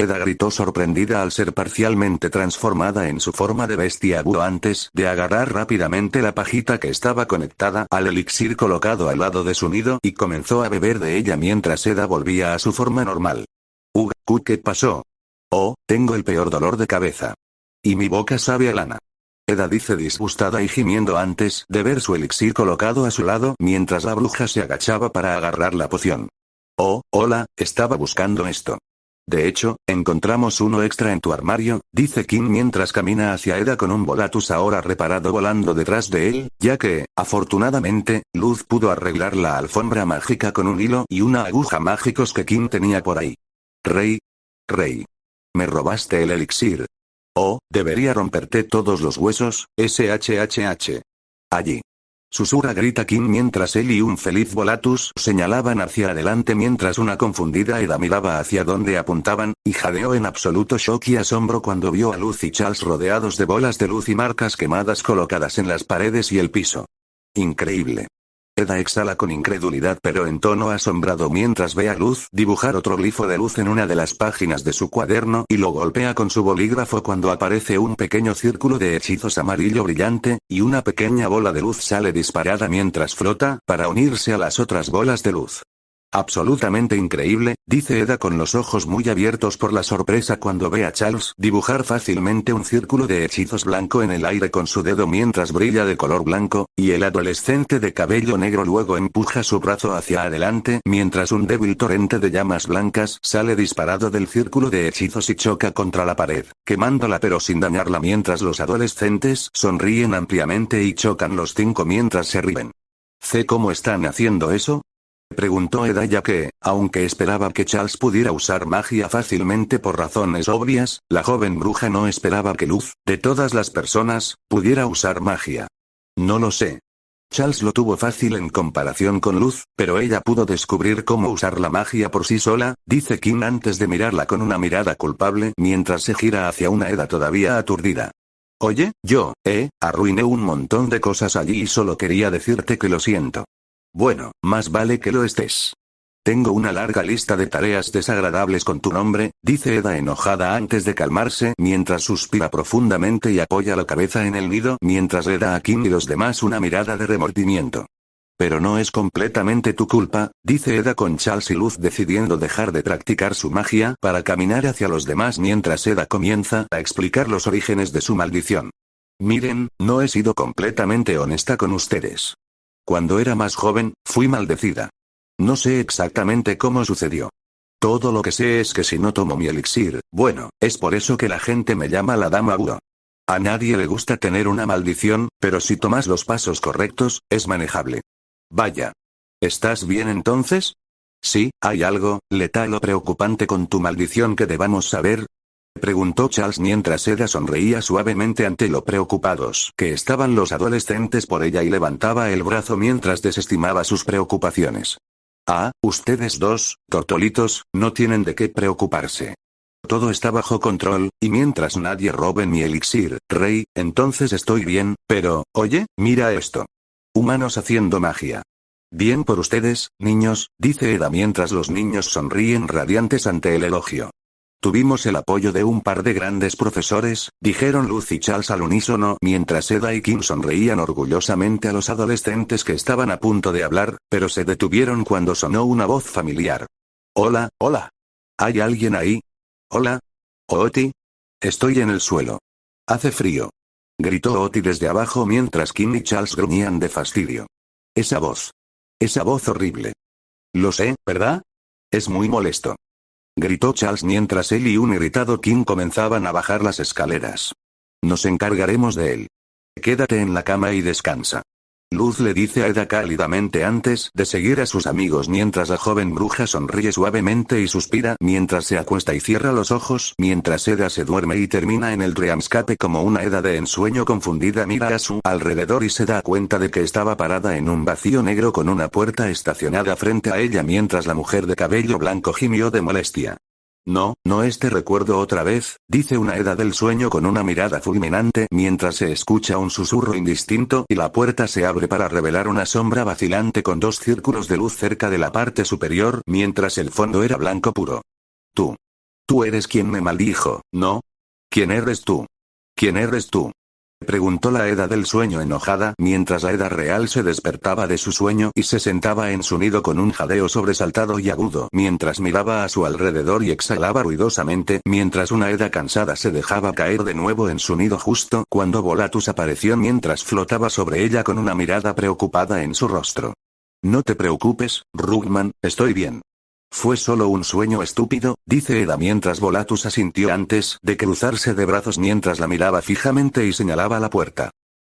Eda gritó sorprendida al ser parcialmente transformada en su forma de bestia búho antes de agarrar rápidamente la pajita que estaba conectada al elixir colocado al lado de su nido y comenzó a beber de ella mientras Eda volvía a su forma normal. ¿Qué pasó? Oh, tengo el peor dolor de cabeza. Y mi boca sabe a lana. Eda dice disgustada y gimiendo antes de ver su elixir colocado a su lado mientras la bruja se agachaba para agarrar la poción. Oh, hola, estaba buscando esto. De hecho, encontramos uno extra en tu armario, dice Kim mientras camina hacia Eda con un Volatus ahora reparado volando detrás de él, ya que, afortunadamente, Luz pudo arreglar la alfombra mágica con un hilo y una aguja mágicos que Kim tenía por ahí. Rey. Me robaste el elixir. Oh, debería romperte todos los huesos, shhh. Allí. Susurra grita Kim mientras él y un feliz Volatus señalaban hacia adelante mientras una confundida Eda miraba hacia donde apuntaban, y jadeó en absoluto shock y asombro cuando vio a Luz y Charles rodeados de bolas de luz y marcas quemadas colocadas en las paredes y el piso. Increíble. Eda exhala con incredulidad pero en tono asombrado mientras ve a Luz dibujar otro glifo de luz en una de las páginas de su cuaderno y lo golpea con su bolígrafo cuando aparece un pequeño círculo de hechizos amarillo brillante, y una pequeña bola de luz sale disparada mientras flota, para unirse a las otras bolas de luz. Absolutamente increíble, dice Eda con los ojos muy abiertos por la sorpresa cuando ve a Charles dibujar fácilmente un círculo de hechizos blanco en el aire con su dedo mientras brilla de color blanco, y el adolescente de cabello negro luego empuja su brazo hacia adelante mientras un débil torrente de llamas blancas sale disparado del círculo de hechizos y choca contra la pared, quemándola pero sin dañarla mientras los adolescentes sonríen ampliamente y chocan los 5 mientras se ríen. ¿Cómo están haciendo eso? Preguntó Eda ya que, aunque esperaba que Charles pudiera usar magia fácilmente por razones obvias, la joven bruja no esperaba que Luz, de todas las personas, pudiera usar magia. No lo sé. Charles lo tuvo fácil en comparación con Luz, pero ella pudo descubrir cómo usar la magia por sí sola, dice Kim antes de mirarla con una mirada culpable mientras se gira hacia una Eda todavía aturdida. Oye, arruiné un montón de cosas allí y solo quería decirte que lo siento. Bueno, más vale que lo estés. Tengo una larga lista de tareas desagradables con tu nombre, dice Eda enojada antes de calmarse mientras suspira profundamente y apoya la cabeza en el nido mientras le da a Kim y los demás una mirada de remordimiento. Pero no es completamente tu culpa, dice Eda con Charles y Luz decidiendo dejar de practicar su magia para caminar hacia los demás mientras Eda comienza a explicar los orígenes de su maldición. Miren, no he sido completamente honesta con ustedes. Cuando era más joven, fui maldecida. No sé exactamente cómo sucedió. Todo lo que sé es que si no tomo mi elixir, bueno, es por eso que la gente me llama la Dama Búho. A nadie le gusta tener una maldición, pero si tomas los pasos correctos, es manejable. Vaya. ¿Estás bien entonces? Sí, ¿hay algo letal o preocupante con tu maldición que debamos saber? Preguntó Charles mientras Eda sonreía suavemente ante lo preocupados que estaban los adolescentes por ella y levantaba el brazo mientras desestimaba sus preocupaciones. Ah, ustedes dos, tortolitos, no tienen de qué preocuparse. Todo está bajo control, y mientras nadie robe mi elixir, Rey, entonces estoy bien, pero, oye, mira esto. Humanos haciendo magia. Bien por ustedes, niños, dice Eda mientras los niños sonríen radiantes ante el elogio. Tuvimos el apoyo de un par de grandes profesores, dijeron Luz y Charles al unísono mientras Eda y Kim sonreían orgullosamente a los adolescentes que estaban a punto de hablar, pero se detuvieron cuando sonó una voz familiar. Hola, hola. ¿Hay alguien ahí? Hola. Oti. Estoy en el suelo. Hace frío. Gritó Oti desde abajo mientras Kim y Charles gruñían de fastidio. Esa voz. Esa voz horrible. Lo sé, ¿verdad? Es muy molesto. Gritó Charles mientras él y un irritado Kim comenzaban a bajar las escaleras. Nos encargaremos de él. Quédate en la cama y descansa. Luz le dice a Eda cálidamente antes de seguir a sus amigos mientras la joven bruja sonríe suavemente y suspira mientras se acuesta y cierra los ojos mientras Eda se duerme y termina en el dreamscape como una Eda de ensueño confundida mira a su alrededor y se da cuenta de que estaba parada en un vacío negro con una puerta estacionada frente a ella mientras la mujer de cabello blanco gimió de molestia. No, no recuerdo otra vez, dice una Eda del sueño con una mirada fulminante mientras se escucha un susurro indistinto y la puerta se abre para revelar una sombra vacilante con 2 círculos de luz cerca de la parte superior mientras el fondo era blanco puro. Tú. Tú eres quien me maldijo, ¿no? ¿Quién eres tú? ¿Quién eres tú? Preguntó la Eda del sueño enojada mientras la Eda real se despertaba de su sueño y se sentaba en su nido con un jadeo sobresaltado y agudo mientras miraba a su alrededor y exhalaba ruidosamente mientras una Eda cansada se dejaba caer de nuevo en su nido justo cuando Volatus apareció mientras flotaba sobre ella con una mirada preocupada en su rostro. No te preocupes, Rugman, estoy bien. Fue solo un sueño estúpido, dice Eda mientras Volatus asintió antes de cruzarse de brazos mientras la miraba fijamente y señalaba la puerta.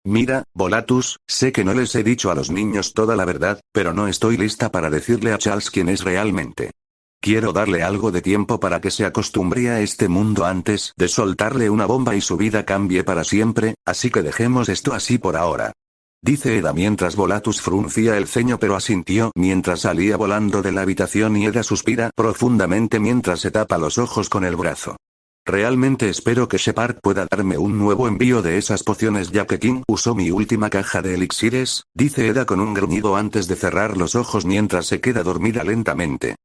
Mira, Volatus, sé que no les he dicho a los niños toda la verdad, pero no estoy lista para decirle a Charles quién es realmente. Quiero darle algo de tiempo para que se acostumbre a este mundo antes de soltarle una bomba y su vida cambie para siempre, así que dejemos esto así por ahora. Dice Eda mientras Volatus fruncía el ceño pero asintió mientras salía volando de la habitación y Eda suspira profundamente mientras se tapa los ojos con el brazo. Realmente espero que Shepard pueda darme un nuevo envío de esas pociones ya que King usó mi última caja de elixires, dice Eda con un gruñido antes de cerrar los ojos mientras se queda dormida lentamente.